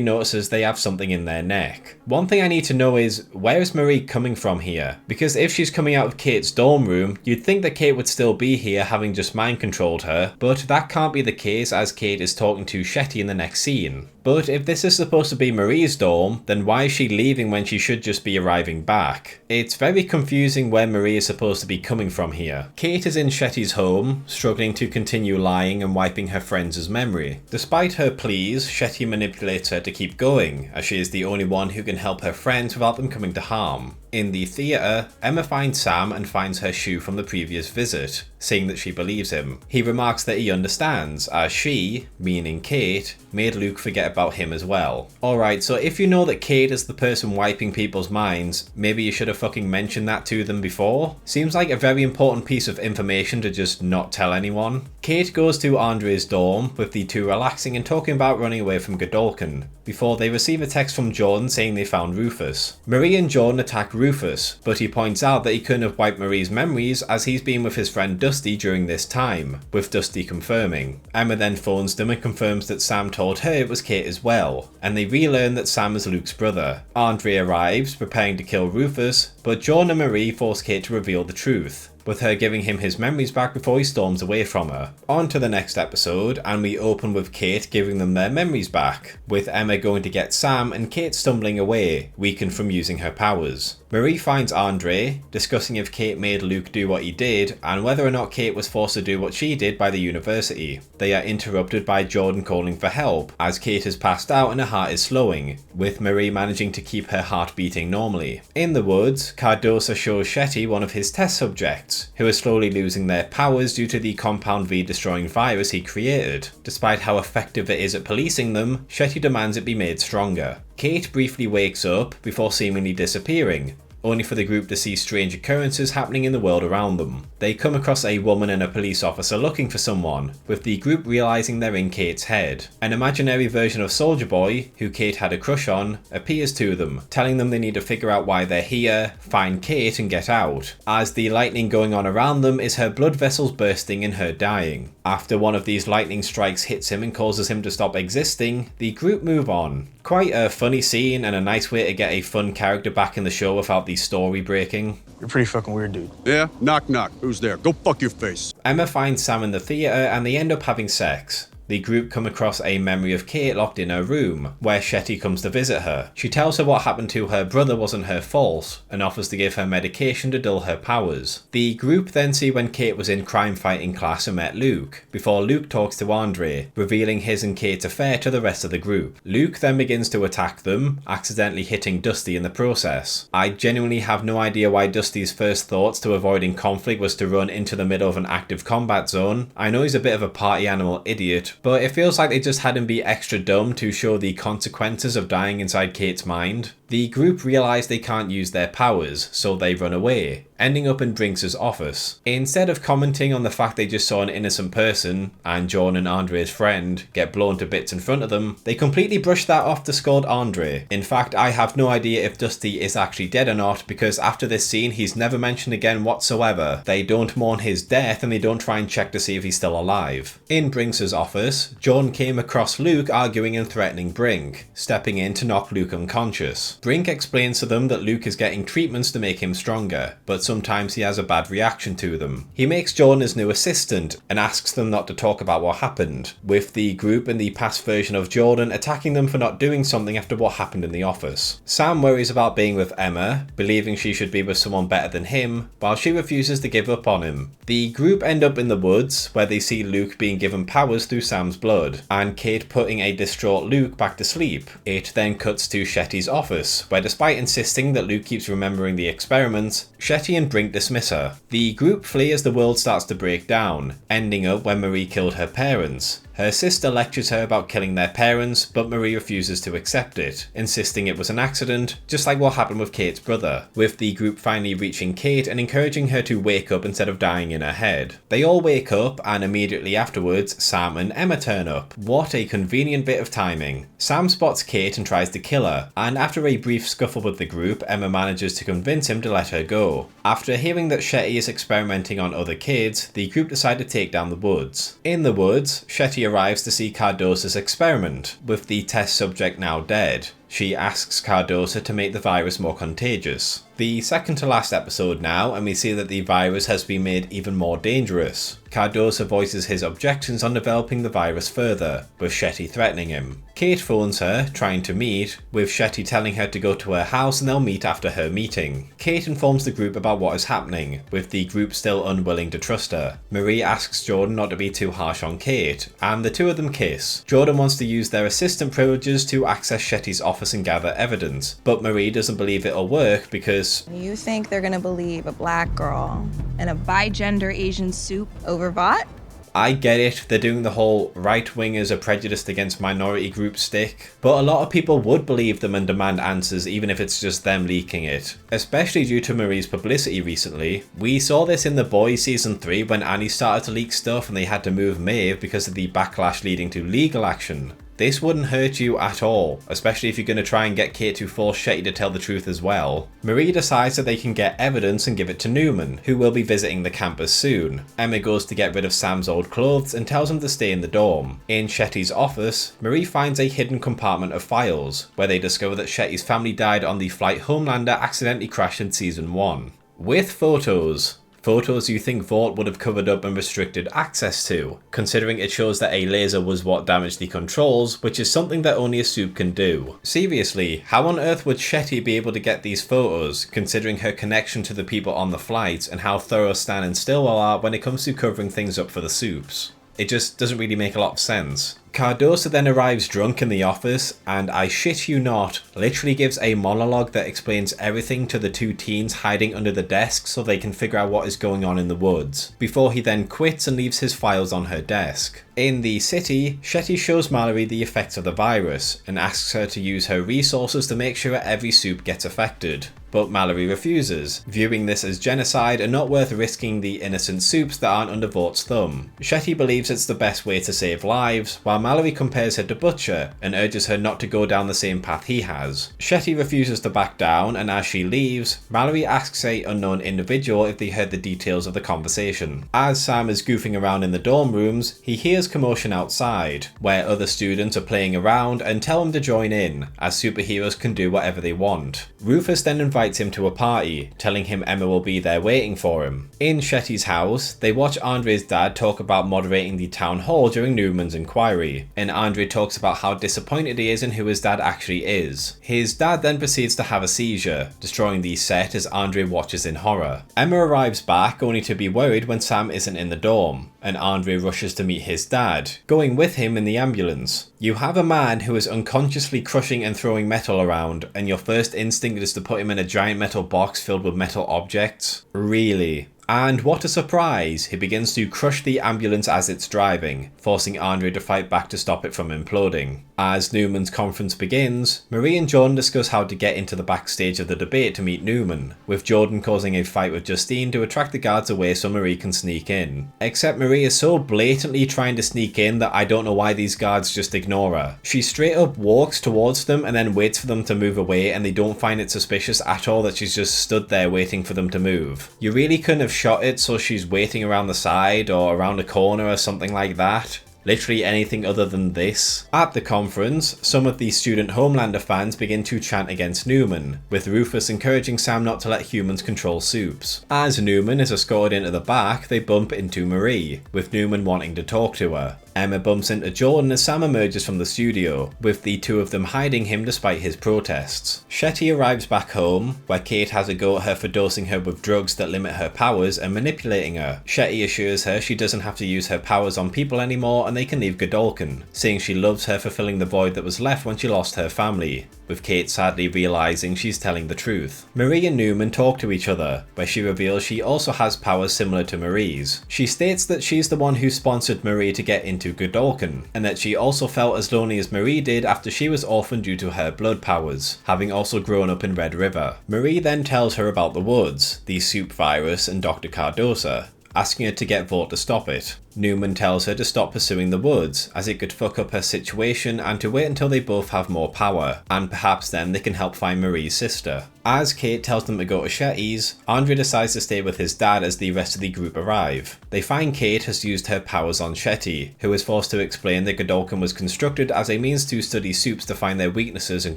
notices they have something in their neck. One thing I need to know is, where is Marie coming from here? Because if she's coming out of Kate's dorm room, you'd think that Kate would still be here having just mind controlled her, but that can't be the case as Kate is talking to Shetty in the next scene. But if this is supposed to be Marie's dorm, then why is she leaving when she should just be arriving back? It's very confusing where Marie is supposed to be coming from here. Kate is in Shetty's home, struggling to continue lying and wiping her friends' memory. Despite her pleas, Shetty manipulates her to keep going, as she is the only one who can help her friends without them coming to harm. In the theatre, Emma finds Sam and finds her shoe from the previous visit, saying that she believes him. He remarks that he understands, as she, meaning Kate, made Luke forget about him as well. Alright, so if you know that Kate is the person wiping people's minds, maybe you should have fucking mentioned that to them before? Seems like a very important piece of information to just not tell anyone. Kate goes to Andre's dorm, with the two relaxing and talking about running away from Godolkin, before they receive a text from Jordan saying they found Rufus. Marie and Jordan attack Rufus, but he points out that he couldn't have wiped Marie's memories as he's been with his friend Dusty during this time, with Dusty confirming. Emma then phones them and confirms that Sam told her it was Kate as well, and they relearn that Sam is Luke's brother. Andre arrives, preparing to kill Rufus, but Jordan and Marie force Kate to reveal the truth, with her giving him his memories back before he storms away from her. On to the next episode, and we open with Kate giving them their memories back, with Emma going to get Sam and Kate stumbling away, weakened from using her powers. Marie finds Andre, discussing if Kate made Luke do what he did, and whether or not Kate was forced to do what she did by the university. They are interrupted by Jordan calling for help, as Kate has passed out and her heart is slowing, with Marie managing to keep her heart beating normally. In the woods, Cardosa shows Shetty one of his test subjects, who are slowly losing their powers due to the Compound V destroying virus he created. Despite how effective it is at policing them, Shetty demands it be made stronger. Kate briefly wakes up before seemingly disappearing, only for the group to see strange occurrences happening in the world around them. They come across a woman and a police officer looking for someone, with the group realising they're in Kate's head. An imaginary version of Soldier Boy, who Kate had a crush on, appears to them, telling them they need to figure out why they're here, find Kate and get out. As the lightning going on around them is her blood vessels bursting and her dying. After one of these lightning strikes hits him and causes him to stop existing, the group move on. Quite a funny scene and a nice way to get a fun character back in the show without the story breaking. You're a pretty fucking weird dude. Yeah? Knock knock. Who's there? Go fuck your face. Emma finds Sam in the theatre and they end up having sex. The group come across a memory of Kate locked in her room, where Shetty comes to visit her. She tells her what happened to her brother wasn't her fault, and offers to give her medication to dull her powers. The group then see when Kate was in crime fighting class and met Luke, before Luke talks to Andre, revealing his and Kate's affair to the rest of the group. Luke then begins to attack them, accidentally hitting Dusty in the process. I genuinely have no idea why Dusty's first thoughts to avoiding conflict was to run into the middle of an active combat zone. I know he's a bit of a party animal idiot, but it feels like they just had him be extra dumb to show the consequences of dying inside Kate's mind. The group realise they can't use their powers, so they run away, ending up in Brinks' office. Instead of commenting on the fact they just saw an innocent person, and John and Andre's friend, get blown to bits in front of them, they completely brush that off to scold Andre. In fact, I have no idea if Dusty is actually dead or not, because after this scene he's never mentioned again whatsoever. They don't mourn his death and they don't try and check to see if he's still alive. In Brinks' office, John came across Luke arguing and threatening Brink, stepping in to knock Luke unconscious. Brink explains to them that Luke is getting treatments to make him stronger, but sometimes he has a bad reaction to them. He makes Jordan his new assistant and asks them not to talk about what happened, with the group in the past version of Jordan attacking them for not doing something after what happened in the office. Sam worries about being with Emma, believing she should be with someone better than him, while she refuses to give up on him. The group end up in the woods, where they see Luke being given powers through Sam's blood, and Kate putting a distraught Luke back to sleep. It then cuts to Shetty's office, office, where despite insisting that Luke keeps remembering the experiments, Shetty and Brink dismiss her. The group flee as the world starts to break down, ending up when Marie killed her parents. Her sister lectures her about killing their parents, but Marie refuses to accept it, insisting it was an accident, just like what happened with Kate's brother, with the group finally reaching Kate and encouraging her to wake up instead of dying in her head. They all wake up, and immediately afterwards, Sam and Emma turn up. What a convenient bit of timing. Sam spots Kate and tries to kill her, and after a brief scuffle with the group, Emma manages to convince him to let her go. After hearing that Shetty is experimenting on other kids, the group decide to take down the woods. In the woods, Shetty arrives to see Cardossa's experiment, with the test subject now dead. She asks Cardosa to make the virus more contagious. The second to last episode now, and we see that the virus has been made even more dangerous. Cardosa voices his objections on developing the virus further, with Shetty threatening him. Kate phones her, trying to meet, with Shetty telling her to go to her house and they'll meet after her meeting. Kate informs the group about what is happening, with the group still unwilling to trust her. Marie asks Jordan not to be too harsh on Kate, and the two of them kiss. Jordan wants to use their assistant privileges to access Shetty's office and gather evidence, but Marie doesn't believe it'll work because you think they're gonna believe a black girl and a bi-gender Asian soup over Vought? I get it, they're doing the whole right-wingers are prejudiced against minority group stick, but a lot of people would believe them and demand answers even if it's just them leaking it. Especially due to Marie's publicity recently. We saw this in The Boys season 3 when Annie started to leak stuff and they had to move Maeve because of the backlash leading to legal action. This wouldn't hurt you at all, especially if you're going to try and get Kate to force Shetty to tell the truth as well. Marie decides that they can get evidence and give it to Newman, who will be visiting the campus soon. Emma goes to get rid of Sam's old clothes and tells him to stay in the dorm. In Shetty's office, Marie finds a hidden compartment of files, where they discover that Shetty's family died on the flight Homelander accidentally crashed in season 1. With photos. Photos you think Vought would have covered up and restricted access to, considering it shows that a laser was what damaged the controls, which is something that only a soup can do. Seriously, how on earth would Shetty be able to get these photos, considering her connection to the people on the flight and how thorough Stan and Stillwell are when it comes to covering things up for the soups? It just doesn't really make a lot of sense. Cardosa then arrives drunk in the office and, I shit you not, literally gives a monologue that explains everything to the two teens hiding under the desk so they can figure out what is going on in the woods, before he then quits and leaves his files on her desk. In the city, Shetty shows Mallory the effects of the virus and asks her to use her resources to make sure every soup gets affected. But Mallory refuses, viewing this as genocide and not worth risking the innocent soups that aren't under Vaught's thumb. Shetty believes it's the best way to save lives, while Mallory compares her to Butcher and urges her not to go down the same path he has. Shetty refuses to back down, and as she leaves, Mallory asks a unknown individual if they heard the details of the conversation. As Sam is goofing around in the dorm rooms, he hears commotion outside, where other students are playing around and tell him to join in, as superheroes can do whatever they want. Rufus then invites him to a party, telling him Emma will be there waiting for him. In Shetty's house, they watch Andre's dad talk about moderating the town hall during Newman's inquiry, and Andre talks about how disappointed he is in who his dad actually is. His dad then proceeds to have a seizure, destroying the set as Andre watches in horror. Emma arrives back only to be worried when Sam isn't in the dorm, and Andre rushes to meet his dad, going with him in the ambulance. You have a man who is unconsciously crushing and throwing metal around, and your first instinct is to put him in a giant metal box filled with metal objects? Really? And what a surprise, he begins to crush the ambulance as it's driving, forcing Andre to fight back to stop it from imploding. As Newman's conference begins, Marie and Jordan discuss how to get into the backstage of the debate to meet Newman, with Jordan causing a fight with Justine to attract the guards away so Marie can sneak in. Except Marie is so blatantly trying to sneak in that I don't know why these guards just ignore her. She straight up walks towards them and then waits for them to move away, and they don't find it suspicious at all that she's just stood there waiting for them to move. You really couldn't have shot it so she's waiting around the side or around a corner or something like that. Literally anything other than this. At the conference, some of the student Homelander fans begin to chant against Newman, with Rufus encouraging Sam not to let humans control soups. As Newman is escorted into the back, they bump into Marie, with Newman wanting to talk to her. Emma bumps into Jordan as Sam emerges from the studio, with the two of them hiding him despite his protests. Shetty arrives back home, where Kate has a go at her for dosing her with drugs that limit her powers and manipulating her. Shetty assures her she doesn't have to use her powers on people anymore and they can leave Godolkin, saying she loves her for filling the void that was left when she lost her family, with Kate sadly realising she's telling the truth. Marie and Newman talk to each other, where she reveals she also has powers similar to Marie's. She states that she's the one who sponsored Marie to get into Godolkin, and that she also felt as lonely as Marie did after she was orphaned due to her blood powers, having also grown up in Red River. Marie then tells her about the woods, the soup virus, and Dr. Cardosa, asking her to get Vought to stop it. Newman tells her to stop pursuing the woods, as it could fuck up her situation, and to wait until they both have more power, and perhaps then they can help find Marie's sister. As Kate tells them to go to Shetty's, Andre decides to stay with his dad as the rest of the group arrive. They find Kate has used her powers on Shetty, who is forced to explain that Godolkin was constructed as a means to study soups to find their weaknesses and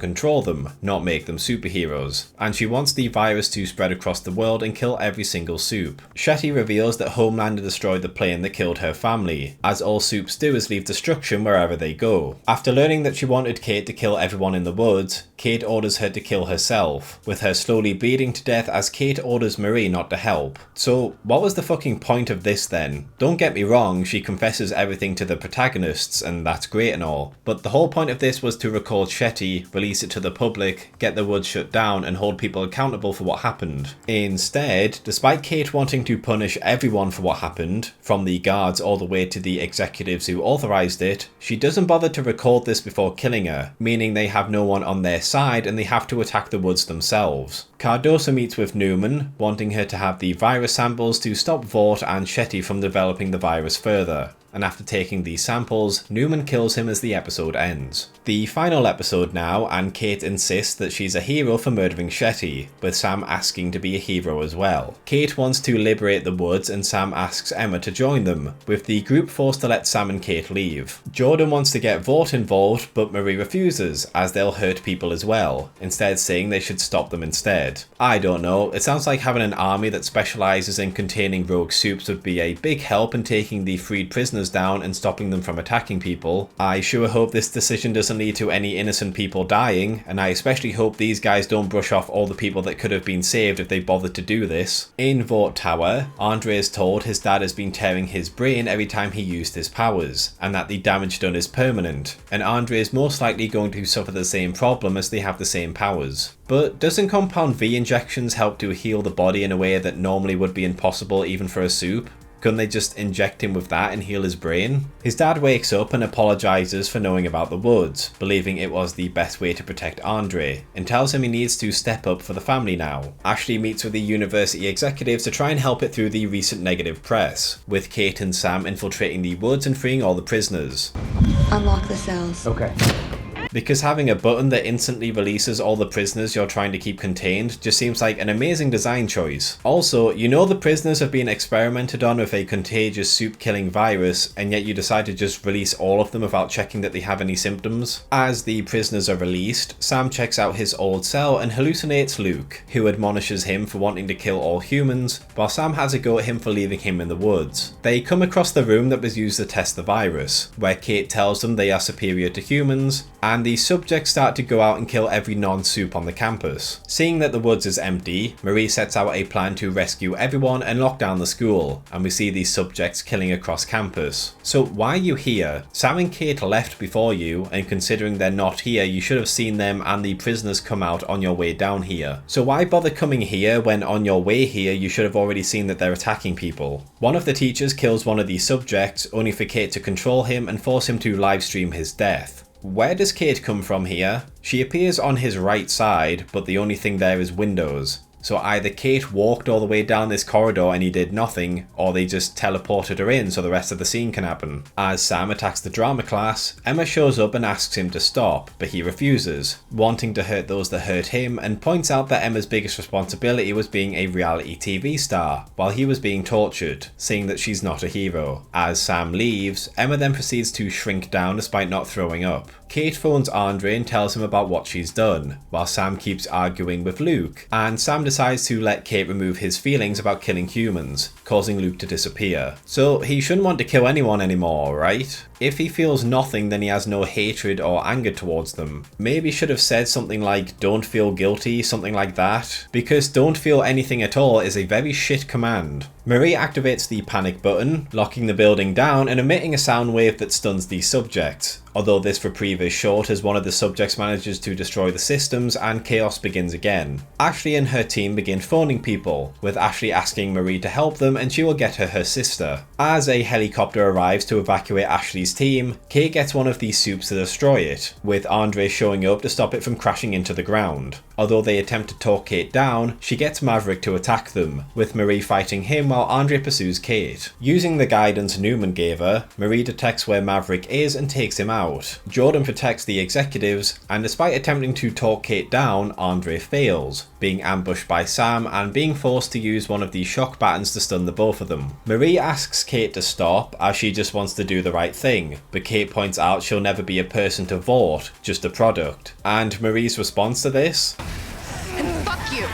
control them, not make them superheroes, and she wants the virus to spread across the world and kill every single soup. Shetty reveals that Homelander destroyed the plane that killed her family, as all soups do is leave destruction wherever they go. After learning that she wanted Kate to kill everyone in the woods, Kate orders her to kill herself, with her slowly bleeding to death as Kate orders Marie not to help. So what was the fucking point of this then? Don't get me wrong, she confesses everything to the protagonists and that's great and all, but the whole point of this was to record Shetty, release it to the public, get the woods shut down and hold people accountable for what happened. Instead, despite Kate wanting to punish everyone for what happened, from the guards all the way to the executives who authorized it, she doesn't bother to record this before killing her, meaning they have no one on their side and they have to attack the woods themselves. Cardosa meets with Newman, wanting her to have the virus samples to stop Vought and Shetty from developing the virus further. And after taking these samples, Newman kills him as the episode ends. The final episode now, and Kate insists that she's a hero for murdering Shetty, with Sam asking to be a hero as well. Kate wants to liberate the woods and Sam asks Emma to join them, with the group forced to let Sam and Kate leave. Jordan wants to get Vought involved, but Marie refuses, as they'll hurt people as well, instead saying they should stop them instead. I don't know, it sounds like having an army that specialises in containing rogue soups would be a big help in taking the freed prisoners down and stopping them from attacking people. I sure hope this decision doesn't lead to any innocent people dying, and I especially hope these guys don't brush off all the people that could have been saved if they bothered to do this. In Vought Tower, Andre is told his dad has been tearing his brain every time he used his powers, and that the damage done is permanent, and Andre is most likely going to suffer the same problem as they have the same powers. But doesn't Compound V injections help to heal the body in a way that normally would be impossible even for a soup? Couldn't they just inject him with that and heal his brain? His dad wakes up and apologises for knowing about the woods, believing it was the best way to protect Andre, and tells him he needs to step up for the family now. Ashley meets with the university executives to try and help it through the recent negative press, with Kate and Sam infiltrating the woods and freeing all the prisoners. Unlock the cells. Okay. Because having a button that instantly releases all the prisoners you're trying to keep contained just seems like an amazing design choice. Also, you know the prisoners have been experimented on with a contagious soup-killing virus, and yet you decide to just release all of them without checking that they have any symptoms. As the prisoners are released, Sam checks out his old cell and hallucinates Luke, who admonishes him for wanting to kill all humans, while Sam has a go at him for leaving him in the woods. They come across the room that was used to test the virus, where Kate tells them they are superior to humans, and the subjects start to go out and kill every non-soup on the campus. Seeing that the woods is empty, Marie sets out a plan to rescue everyone and lock down the school, and we see these subjects killing across campus. So why are you here? Sam and Kate left before you, and considering they're not here, you should have seen them and the prisoners come out on your way down here. So why bother coming here when on your way here you should have already seen that they're attacking people? One of the teachers kills one of these subjects, only for Kate to control him and force him to livestream his death. Where does Kate come from here? She appears on his right side, but the only thing there is windows. So either Kate walked all the way down this corridor and he did nothing, or they just teleported her in so the rest of the scene can happen. As Sam attacks the drama class, Emma shows up and asks him to stop, but he refuses, wanting to hurt those that hurt him, and points out that Emma's biggest responsibility was being a reality TV star, while he was being tortured, saying that she's not a hero. As Sam leaves, Emma then proceeds to shrink down despite not throwing up. Kate phones Andre and tells him about what she's done, while Sam keeps arguing with Luke, and Sam decides to let Kate remove his feelings about killing humans, causing Luke to disappear. So he shouldn't want to kill anyone anymore, right? If he feels nothing, then he has no hatred or anger towards them. Maybe should have said something like don't feel guilty, something like that, because don't feel anything at all is a very shit command. Marie activates the panic button, locking the building down and emitting a sound wave that stuns the subject, although this reprieve is short as one of the subjects manages to destroy the systems and chaos begins again. Ashley and her team begin phoning people, with Ashley asking Marie to help them and she will get her sister. As a helicopter arrives to evacuate Ashley's team, Kate gets one of these soups to destroy it, with Andre showing up to stop it from crashing into the ground. Although they attempt to talk Kate down, she gets Maverick to attack them, with Marie fighting him while Andre pursues Kate. Using the guidance Newman gave her, Marie detects where Maverick is and takes him out. Jordan protects the executives, and despite attempting to talk Kate down, Andre fails, being ambushed by Sam and being forced to use one of the shock battens to stun the both of them. Marie asks Kate to stop as she just wants to do the right thing, but Kate points out she'll never be a person to Vought, just a product. And Marie's response to this? And fuck you!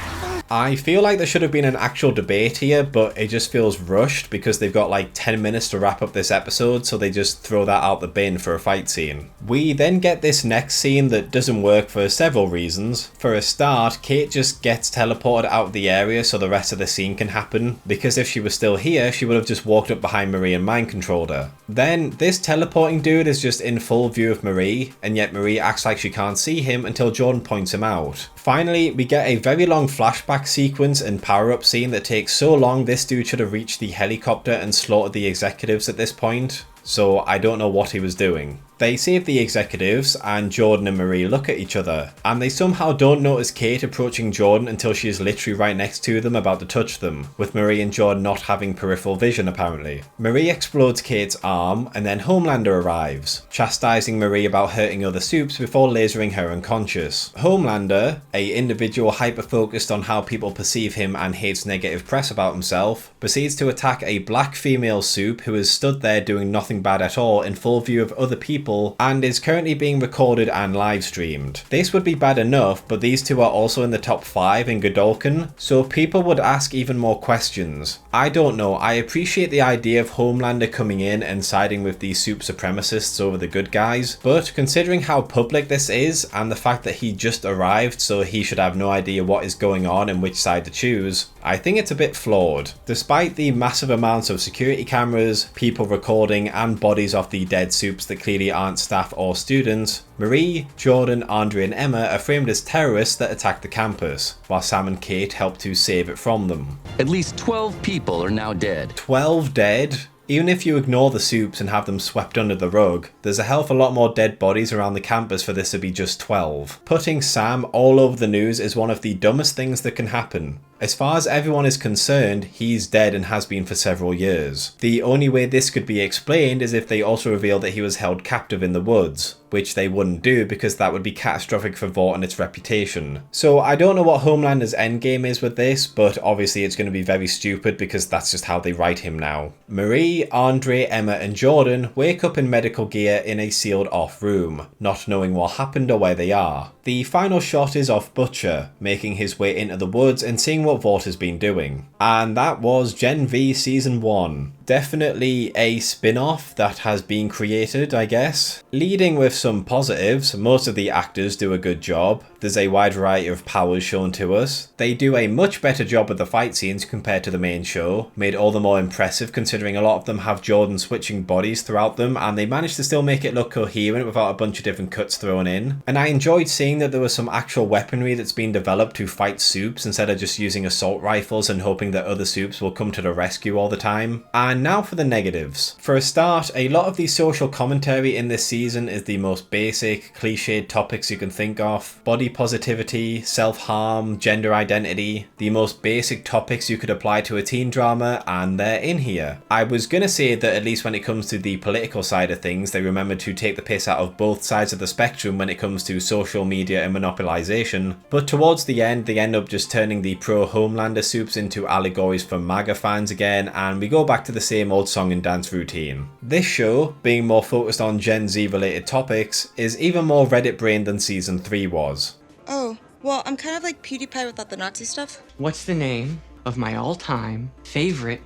I feel like there should have been an actual debate here, but it just feels rushed because they've got like 10 minutes to wrap up this episode, so they just throw that out the bin for a fight scene. We then get this next scene that doesn't work for several reasons. For a start, Kate just gets teleported out of the area so the rest of the scene can happen, because if she was still here, she would have just walked up behind Marie and mind controlled her. Then, this teleporting dude is just in full view of Marie, and yet Marie acts like she can't see him until Jordan points him out. Finally, we get a very long flashback sequence and power-up scene that takes so long this dude should have reached the helicopter and slaughtered the executives at this point. So I don't know what he was doing. They save the executives, and Jordan and Marie look at each other, and they somehow don't notice Kate approaching Jordan until she is literally right next to them about to touch them, with Marie and Jordan not having peripheral vision apparently. Marie explodes Kate's arm, and then Homelander arrives, chastising Marie about hurting other soups before lasering her unconscious. Homelander, a individual hyper-focused on how people perceive him and hates negative press about himself, proceeds to attack a black female soup who is stood there doing nothing bad at all in full view of other people and is currently being recorded and live streamed. This would be bad enough, but these two are also in the top 5 in Godolkin, so people would ask even more questions. I don't know, I appreciate the idea of Homelander coming in and siding with these soup supremacists over the good guys, but considering how public this is and the fact that he just arrived so he should have no idea what is going on and which side to choose, I think it's a bit flawed. Despite the massive amounts of security cameras, people recording and bodies of the dead soups that clearly aren't staff or students, Marie, Jordan, Andre and Emma are framed as terrorists that attack the campus, while Sam and Kate help to save it from them. At least 12 people are now dead. 12 dead? Even if you ignore the soups and have them swept under the rug, there's a hell of a lot more dead bodies around the campus for this to be just 12. Putting Sam all over the news is one of the dumbest things that can happen. As far as everyone is concerned, he's dead and has been for several years. The only way this could be explained is if they also reveal that he was held captive in the woods, which they wouldn't do because that would be catastrophic for Vought and its reputation. So I don't know what Homelander's endgame is with this, but obviously it's going to be very stupid because that's just how they write him now. Marie, Andre, Emma and Jordan wake up in medical gear in a sealed off room, not knowing what happened or where they are. The final shot is of Butcher, making his way into the woods and seeing what Vought has been doing. And that was genv Season 1. Definitely a spin-off that has been created, I guess. Leading with some positives, most of the actors do a good job. There's a wide variety of powers shown to us. They do a much better job with the fight scenes compared to the main show, made all the more impressive considering a lot of them have Jordan switching bodies throughout them, and they managed to still make it look coherent without a bunch of different cuts thrown in. And I enjoyed seeing that there was some actual weaponry that's been developed to fight soups instead of just using assault rifles and hoping that other soups will come to the rescue all the time. And now for the negatives. For a start, a lot of the social commentary in this season is the most basic, cliched topics you can think of. Body positivity, self-harm, gender identity, the most basic topics you could apply to a teen drama, and they're in here. I was gonna say that at least when it comes to the political side of things, they remember to take the piss out of both sides of the spectrum when it comes to social media and monopolization, but towards the end they end up just turning the pro throw Homelander soups into allegories for MAGA fans again, and we go back to the same old song and dance routine. This show, being more focused on Gen Z related topics, is even more Reddit brained than season 3 was. Oh, well, I'm kind of like PewDiePie without the Nazi stuff. What's the name of my all-time favorite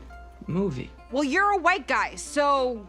movie? Well, you're a white guy, so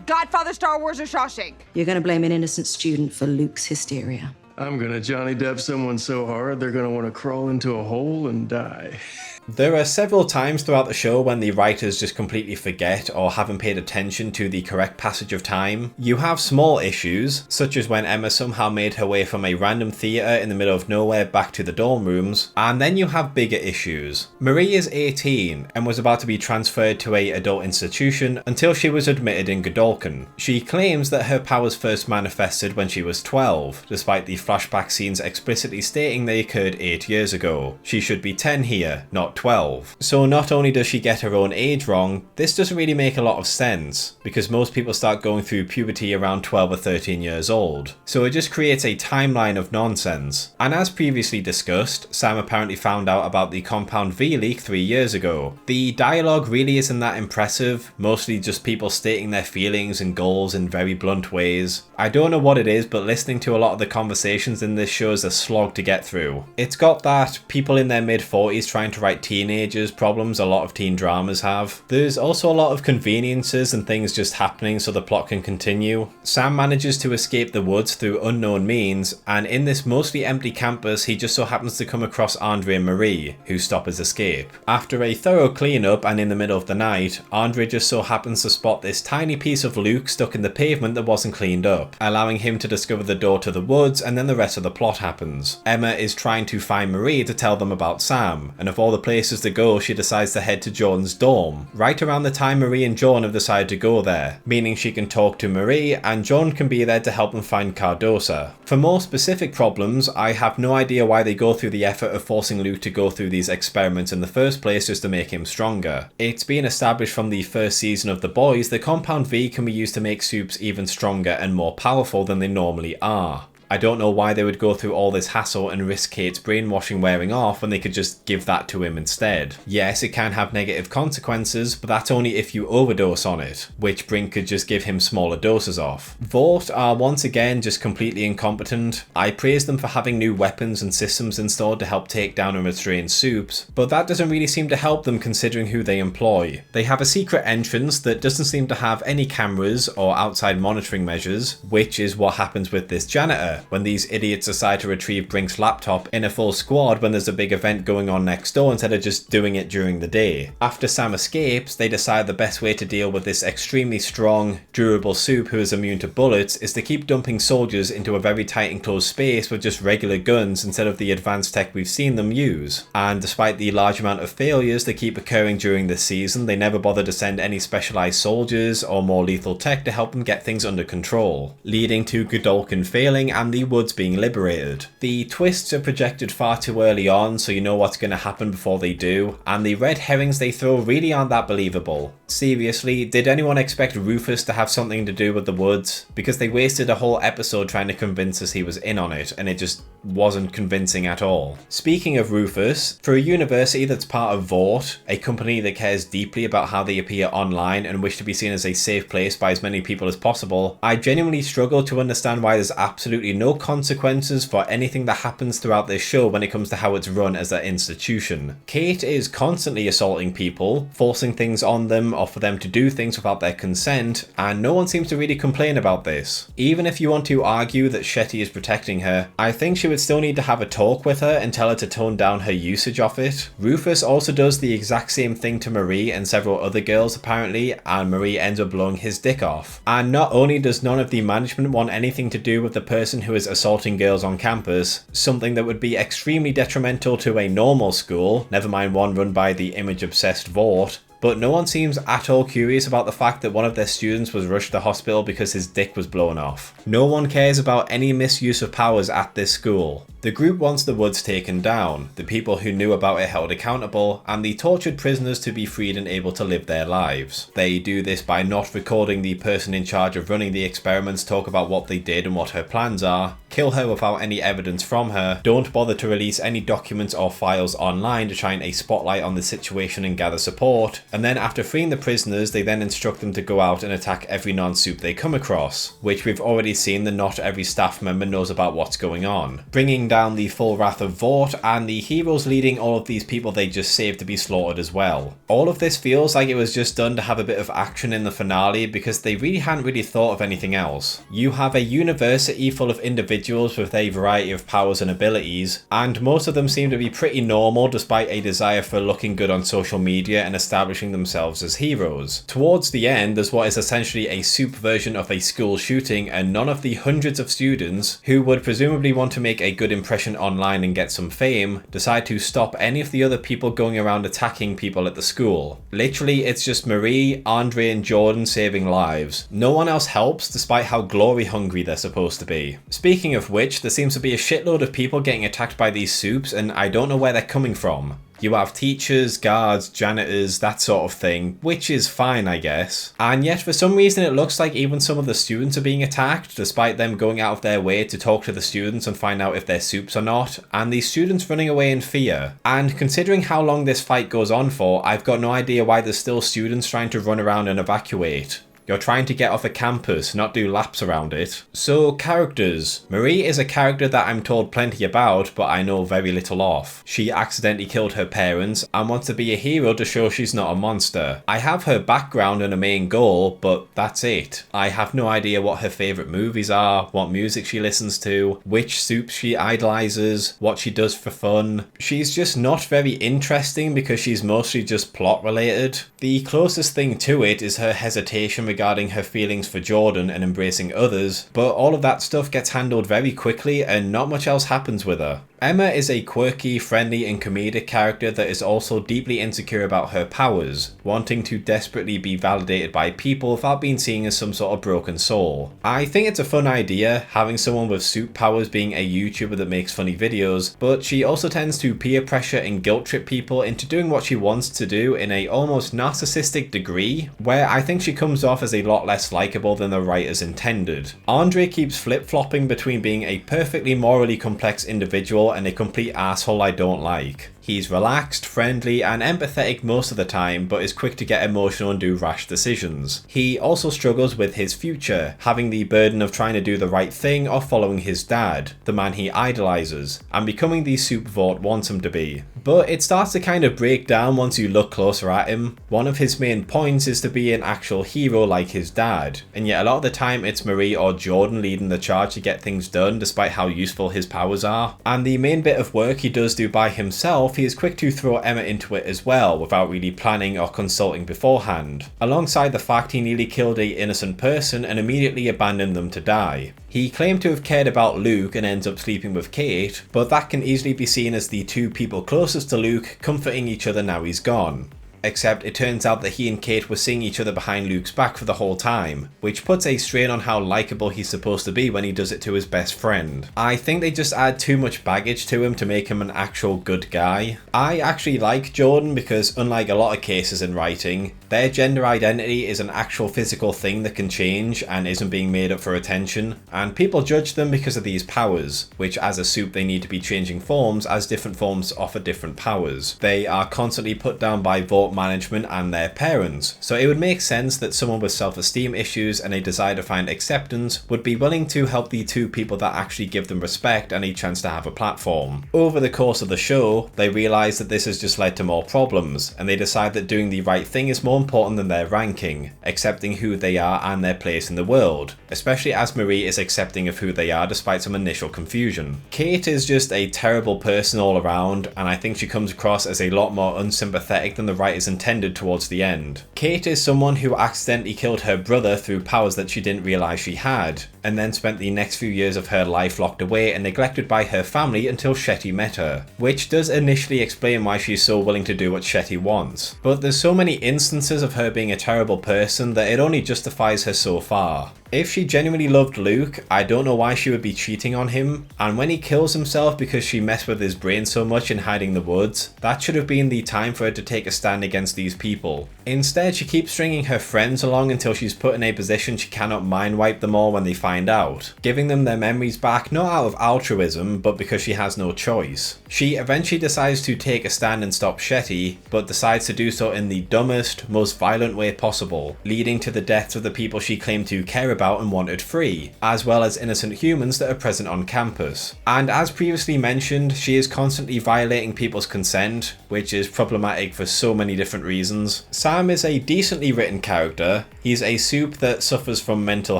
Godfather, Star Wars, or Shawshank? You're gonna blame an innocent student for Luke's hysteria. I'm gonna Johnny Depp someone so hard they're gonna want to crawl into a hole and die. There are several times throughout the show when the writers just completely forget or haven't paid attention to the correct passage of time. You have small issues, such as when Emma somehow made her way from a random theatre in the middle of nowhere back to the dorm rooms, and then you have bigger issues. Marie is 18 and was about to be transferred to an adult institution until she was admitted in Godolkin. She claims that her powers first manifested when she was 12, despite the flashback scenes explicitly stating they occurred 8 years ago. She should be 10 here, not 12. So not only does she get her own age wrong, this doesn't really make a lot of sense, because most people start going through puberty around 12 or 13 years old. So it just creates a timeline of nonsense. And as previously discussed, Sam apparently found out about the Compound V leak 3 years ago. The dialogue really isn't that impressive, mostly just people stating their feelings and goals in very blunt ways. I don't know what it is, but listening to a lot of the conversations in this show is a slog to get through. It's got that people in their mid-40s trying to write teenagers problems a lot of teen dramas have. There's also a lot of conveniences and things just happening so the plot can continue. Sam manages to escape the woods through unknown means, and in this mostly empty campus he just so happens to come across Andre and Marie, who stop his escape. After a thorough cleanup and in the middle of the night, Andre just so happens to spot this tiny piece of Luke stuck in the pavement that wasn't cleaned up, allowing him to discover the door to the woods, and then the rest of the plot happens. Emma is trying to find Marie to tell them about Sam, and of all the places to go, she decides to head to Jordan's dorm, right around the time Marie and Jordan have decided to go there, meaning she can talk to Marie and Jordan can be there to help them find Cardosa. For more specific problems, I have no idea why they go through the effort of forcing Luke to go through these experiments in the first place just to make him stronger. It's been established from the first season of The Boys that Compound V can be used to make soups even stronger and more powerful than they normally are. I don't know why they would go through all this hassle and risk Kate's brainwashing wearing off when they could just give that to him instead. Yes, it can have negative consequences, but that's only if you overdose on it, which Brink could just give him smaller doses of. Vought are once again just completely incompetent. I praise them for having new weapons and systems installed to help take down and restrain soups, but that doesn't really seem to help them considering who they employ. They have a secret entrance that doesn't seem to have any cameras or outside monitoring measures, which is what happens with this janitor, when these idiots decide to retrieve Brink's laptop in a full squad when there's a big event going on next door instead of just doing it during the day. After Sam escapes, they decide the best way to deal with this extremely strong, durable soup who is immune to bullets is to keep dumping soldiers into a very tight enclosed space with just regular guns instead of the advanced tech we've seen them use. And despite the large amount of failures that keep occurring during this season, they never bother to send any specialized soldiers or more lethal tech to help them get things under control, leading to Godolkin failing and the woods being liberated. The twists are projected far too early on, so you know what's going to happen before they do, and the red herrings they throw really aren't that believable. Seriously, did anyone expect Rufus to have something to do with the woods? Because they wasted a whole episode trying to convince us he was in on it, and it just wasn't convincing at all. Speaking of Rufus, for a university that's part of Vought, a company that cares deeply about how they appear online and wish to be seen as a safe place by as many people as possible, I genuinely struggle to understand why there's absolutely no consequences for anything that happens throughout this show when it comes to how it's run as an institution. Kate is constantly assaulting people, forcing things on them or for them to do things without their consent, and no one seems to really complain about this. Even if you want to argue that Shetty is protecting her, I think she would still need to have a talk with her and tell her to tone down her usage of it. Rufus also does the exact same thing to Marie and several other girls apparently, and Marie ends up blowing his dick off. And not only does none of the management want anything to do with the person who is assaulting girls on campus, something that would be extremely detrimental to a normal school, never mind one run by the image-obsessed Vought, but no one seems at all curious about the fact that one of their students was rushed to hospital because his dick was blown off. No one cares about any misuse of powers at this school. The group wants the woods taken down, the people who knew about it held accountable, and the tortured prisoners to be freed and able to live their lives. They do this by not recording the person in charge of running the experiments talk about what they did and what her plans are, kill her without any evidence from her, don't bother to release any documents or files online to shine a spotlight on the situation and gather support, and then after freeing the prisoners they then instruct them to go out and attack every non-soup they come across, which we've already seen that not every staff member knows about what's going on, bringing down the full wrath of Vort and the heroes leading all of these people they just saved to be slaughtered as well. All of this feels like it was just done to have a bit of action in the finale because they really hadn't really thought of anything else. You have a university full of individuals with a variety of powers and abilities, and most of them seem to be pretty normal despite a desire for looking good on social media and establishing themselves as heroes. Towards the end, there's what is essentially a soup version of a school shooting, and none of the hundreds of students who would presumably want to make a good impression online and get some fame decide to stop any of the other people going around attacking people at the school. Literally, it's just Marie, Andre and Jordan saving lives. No one else helps despite how glory hungry they're supposed to be. Speaking of which, there seems to be a shitload of people getting attacked by these soups and I don't know where they're coming from. You have teachers, guards, janitors, that sort of thing, which is fine I guess. And yet for some reason it looks like even some of the students are being attacked, despite them going out of their way to talk to the students and find out if they're soups or not, and the students running away in fear. And considering how long this fight goes on for, I've got no idea why there's still students trying to run around and evacuate. You're trying to get off a campus, not do laps around it. So, characters. Marie is a character that I'm told plenty about, but I know very little of. She accidentally killed her parents and wants to be a hero to show she's not a monster. I have her background and a main goal, but that's it. I have no idea what her favourite movies are, what music she listens to, which soups she idolises, what she does for fun. She's just not very interesting because she's mostly just plot related. The closest thing to it is her hesitation regarding her feelings for Jordan and embracing others, but all of that stuff gets handled very quickly and not much else happens with her. Emma is a quirky, friendly and comedic character that is also deeply insecure about her powers, wanting to desperately be validated by people without being seen as some sort of broken soul. I think it's a fun idea, having someone with soup powers being a YouTuber that makes funny videos, but she also tends to peer pressure and guilt trip people into doing what she wants to do in a almost narcissistic degree, where I think she comes off as a lot less likable than the writers intended. Andre keeps flip-flopping between being a perfectly morally complex individual and a complete asshole I don't like. He's relaxed, friendly and empathetic most of the time, but is quick to get emotional and do rash decisions. He also struggles with his future, having the burden of trying to do the right thing or following his dad, the man he idolises, and becoming the soup Vort wants him to be. But it starts to kind of break down once you look closer at him. One of his main points is to be an actual hero like his dad, and yet a lot of the time it's Marie or Jordan leading the charge to get things done despite how useful his powers are. And the main bit of work he does do by himself, he is quick to throw Emma into it as well without really planning or consulting beforehand, alongside the fact he nearly killed an innocent person and immediately abandoned them to die. He claimed to have cared about Luke and ends up sleeping with Kate, but that can easily be seen as the two people closest to Luke comforting each other now he's gone. Except it turns out that he and Kate were seeing each other behind Luke's back for the whole time, which puts a strain on how likeable he's supposed to be when he does it to his best friend. I think they just add too much baggage to him to make him an actual good guy. I actually like Jordan because, unlike a lot of cases in writing, their gender identity is an actual physical thing that can change and isn't being made up for attention, and people judge them because of these powers, which as a soup they need to be changing forms as different forms offer different powers. They are constantly put down by Vort management and their parents, so it would make sense that someone with self-esteem issues and a desire to find acceptance would be willing to help the two people that actually give them respect and a chance to have a platform. Over the course of the show, they realise that this has just led to more problems, and they decide that doing the right thing is more important than their ranking, accepting who they are and their place in the world, especially as Marie is accepting of who they are despite some initial confusion. Kate is just a terrible person all around, and I think she comes across as a lot more unsympathetic than the writers intended towards the end. Kate is someone who accidentally killed her brother through powers that she didn't realise she had, and then spent the next few years of her life locked away and neglected by her family until Shetty met her, which does initially explain why she's so willing to do what Shetty wants. But there's so many instances of her being a terrible person that it only justifies her so far. If she genuinely loved Luke, I don't know why she would be cheating on him, and when he kills himself because she messed with his brain so much in hiding in the woods, that should have been the time for her to take a stand against these people. Instead, she keeps stringing her friends along until she's put in a position she cannot mind wipe them all when they find out, giving them their memories back not out of altruism, but because she has no choice. She eventually decides to take a stand and stop Shoppe, but decides to do so in the dumbest, most violent way possible, leading to the deaths of the people she claimed to care about and wanted free, as well as innocent humans that are present on campus. And as previously mentioned, she is constantly violating people's consent, which is problematic for so many different reasons. Sam is a decently written character. He's a soup that suffers from mental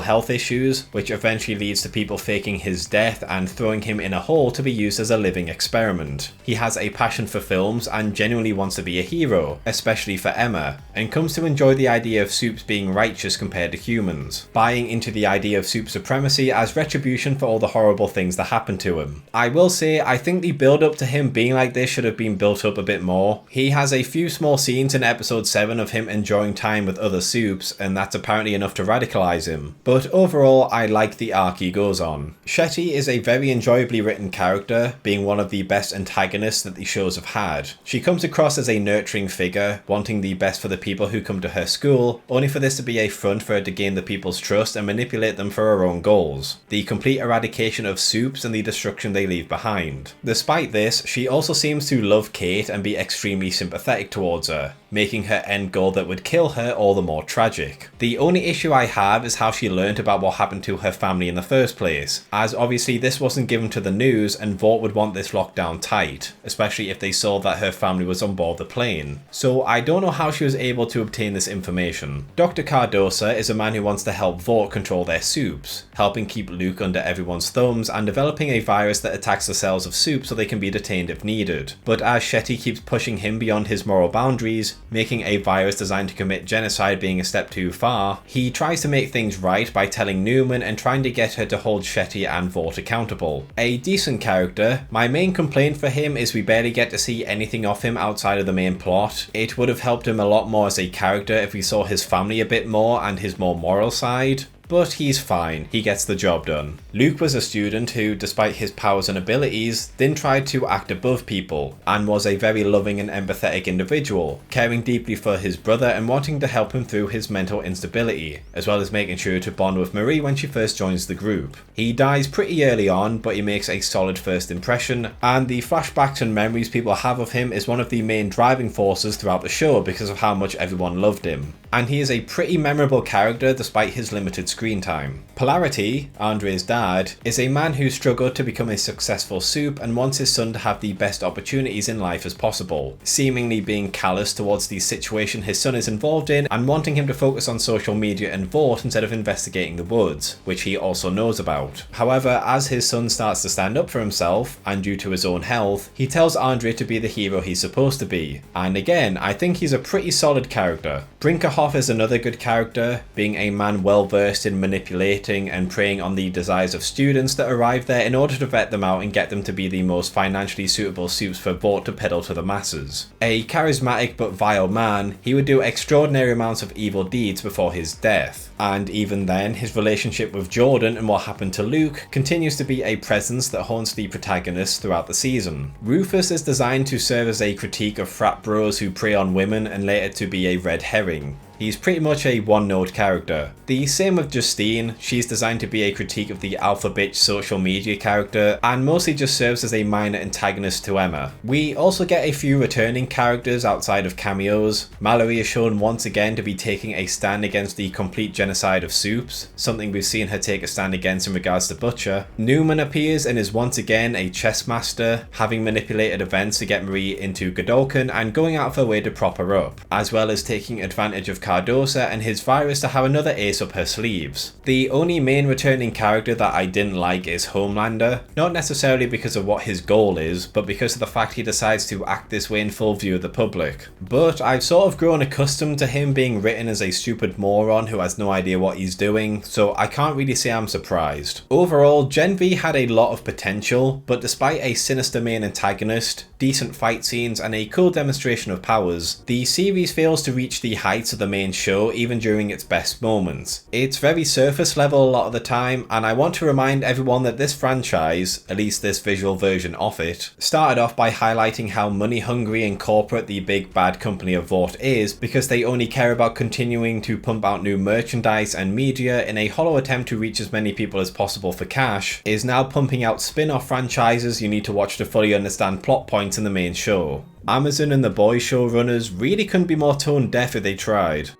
health issues, which eventually leads to people faking his death and throwing him in a hole to be used as a living experiment. He has a passion for films and genuinely wants to be a hero, especially for Emma, and comes to enjoy the idea of soups being righteous compared to humans, buying into the idea of soup supremacy as retribution for all the horrible things that happened to him. I will say, I think the build up to him being like this should have been built up a bit more. He has a few small scenes in episode 7 of him enjoying time with other soups, and that's apparently enough to radicalize him. But overall, I like the arc he goes on. Shoppe is a very enjoyably written character, being one of the best antagonists that the shows have had. She comes across as a nurturing figure, wanting the best for the people who come to her school, only for this to be a front for her to gain the people's trust and manipulate them for her own goals. The complete eradication of soups and the destruction they leave behind. Despite this, she also seems to love Kate and be extremely sympathetic towards her, making her end goal that would kill her all the more tragic. The only issue I have is how she learned about what happened to her family in the first place, as obviously this wasn't given to the news and Vought would want this locked down tight, especially if they saw that her family was on board the plane. So I don't know how she was able to obtain this information. Dr. Cardosa is a man who wants to help Vought control their soups, helping keep Luke under everyone's thumbs and developing a virus that attacks the cells of soup so they can be detained if needed. But as Shoppe keeps pushing him beyond his moral boundaries, making a virus designed to commit genocide being a step too far, he tries to make things right by telling Newman and trying to get her to hold Shoppe and Vought accountable. A decent character. My main complaint for him is we barely get to see anything of him outside of the main plot. It would have helped him a lot more as a character if we saw his family a bit more and his more moral side. But he's fine, he gets the job done. Luke was a student who, despite his powers and abilities, then tried to act above people, and was a very loving and empathetic individual, caring deeply for his brother and wanting to help him through his mental instability, as well as making sure to bond with Marie when she first joins the group. He dies pretty early on, but he makes a solid first impression, and the flashbacks and memories people have of him is one of the main driving forces throughout the show because of how much everyone loved him. And he is a pretty memorable character despite his limited screen time. Polarity, Andre's dad, is a man who struggled to become a successful soup and wants his son to have the best opportunities in life as possible, seemingly being callous towards the situation his son is involved in and wanting him to focus on social media and Vought instead of investigating the woods, which he also knows about. However, as his son starts to stand up for himself, and due to his own health, he tells Andre to be the hero he's supposed to be. And again, I think he's a pretty solid character. Brinkerhoff is another good character, being a man well versed in manipulating and preying on the desires of students that arrive there in order to vet them out and get them to be the most financially suitable soups for Vought to peddle to the masses. A charismatic but vile man, he would do extraordinary amounts of evil deeds before his death. And even then, his relationship with Jordan and what happened to Luke continues to be a presence that haunts the protagonists throughout the season. Rufus is designed to serve as a critique of frat bros who prey on women and later to be a red herring. He's pretty much a one-note character. The same with Justine, she's designed to be a critique of the alpha bitch social media character and mostly just serves as a minor antagonist to Emma. We also get a few returning characters outside of cameos. Mallory is shown once again to be taking a stand against the complete genocide of soups, something we've seen her take a stand against in regards to Butcher. Newman appears and is once again a chess master, having manipulated events to get Marie into Godolkin and going out of her way to prop her up, as well as taking advantage of Cardosa and his virus to have another ace up her sleeves. The only main returning character that I didn't like is Homelander, not necessarily because of what his goal is, but because of the fact he decides to act this way in full view of the public. But I've sort of grown accustomed to him being written as a stupid moron who has no idea what he's doing, so I can't really say I'm surprised. Overall, genv had a lot of potential, but despite a sinister main antagonist, decent fight scenes and a cool demonstration of powers, the series fails to reach the heights of the main show even during its best moments. It's very surface level a lot of the time, and I want to remind everyone that this franchise, at least this visual version of it, started off by highlighting how money hungry and corporate the big bad company of Vought is, because they only care about continuing to pump out new merchandise and media in a hollow attempt to reach as many people as possible for cash, is now pumping out spin-off franchises you need to watch to fully understand plot points in the main show. Amazon and the Boys showrunners really couldn't be more tone deaf if they tried.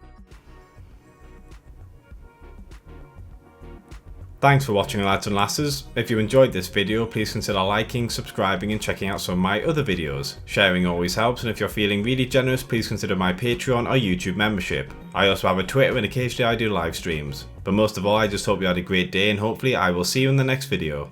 Thanks for watching, lads and lasses. If you enjoyed this video, please consider liking, subscribing and checking out some of my other videos. Sharing always helps, and if you're feeling really generous, please consider my Patreon or YouTube membership. I also have a Twitter and occasionally I do live streams. But most of all, I just hope you had a great day, and hopefully I will see you in the next video.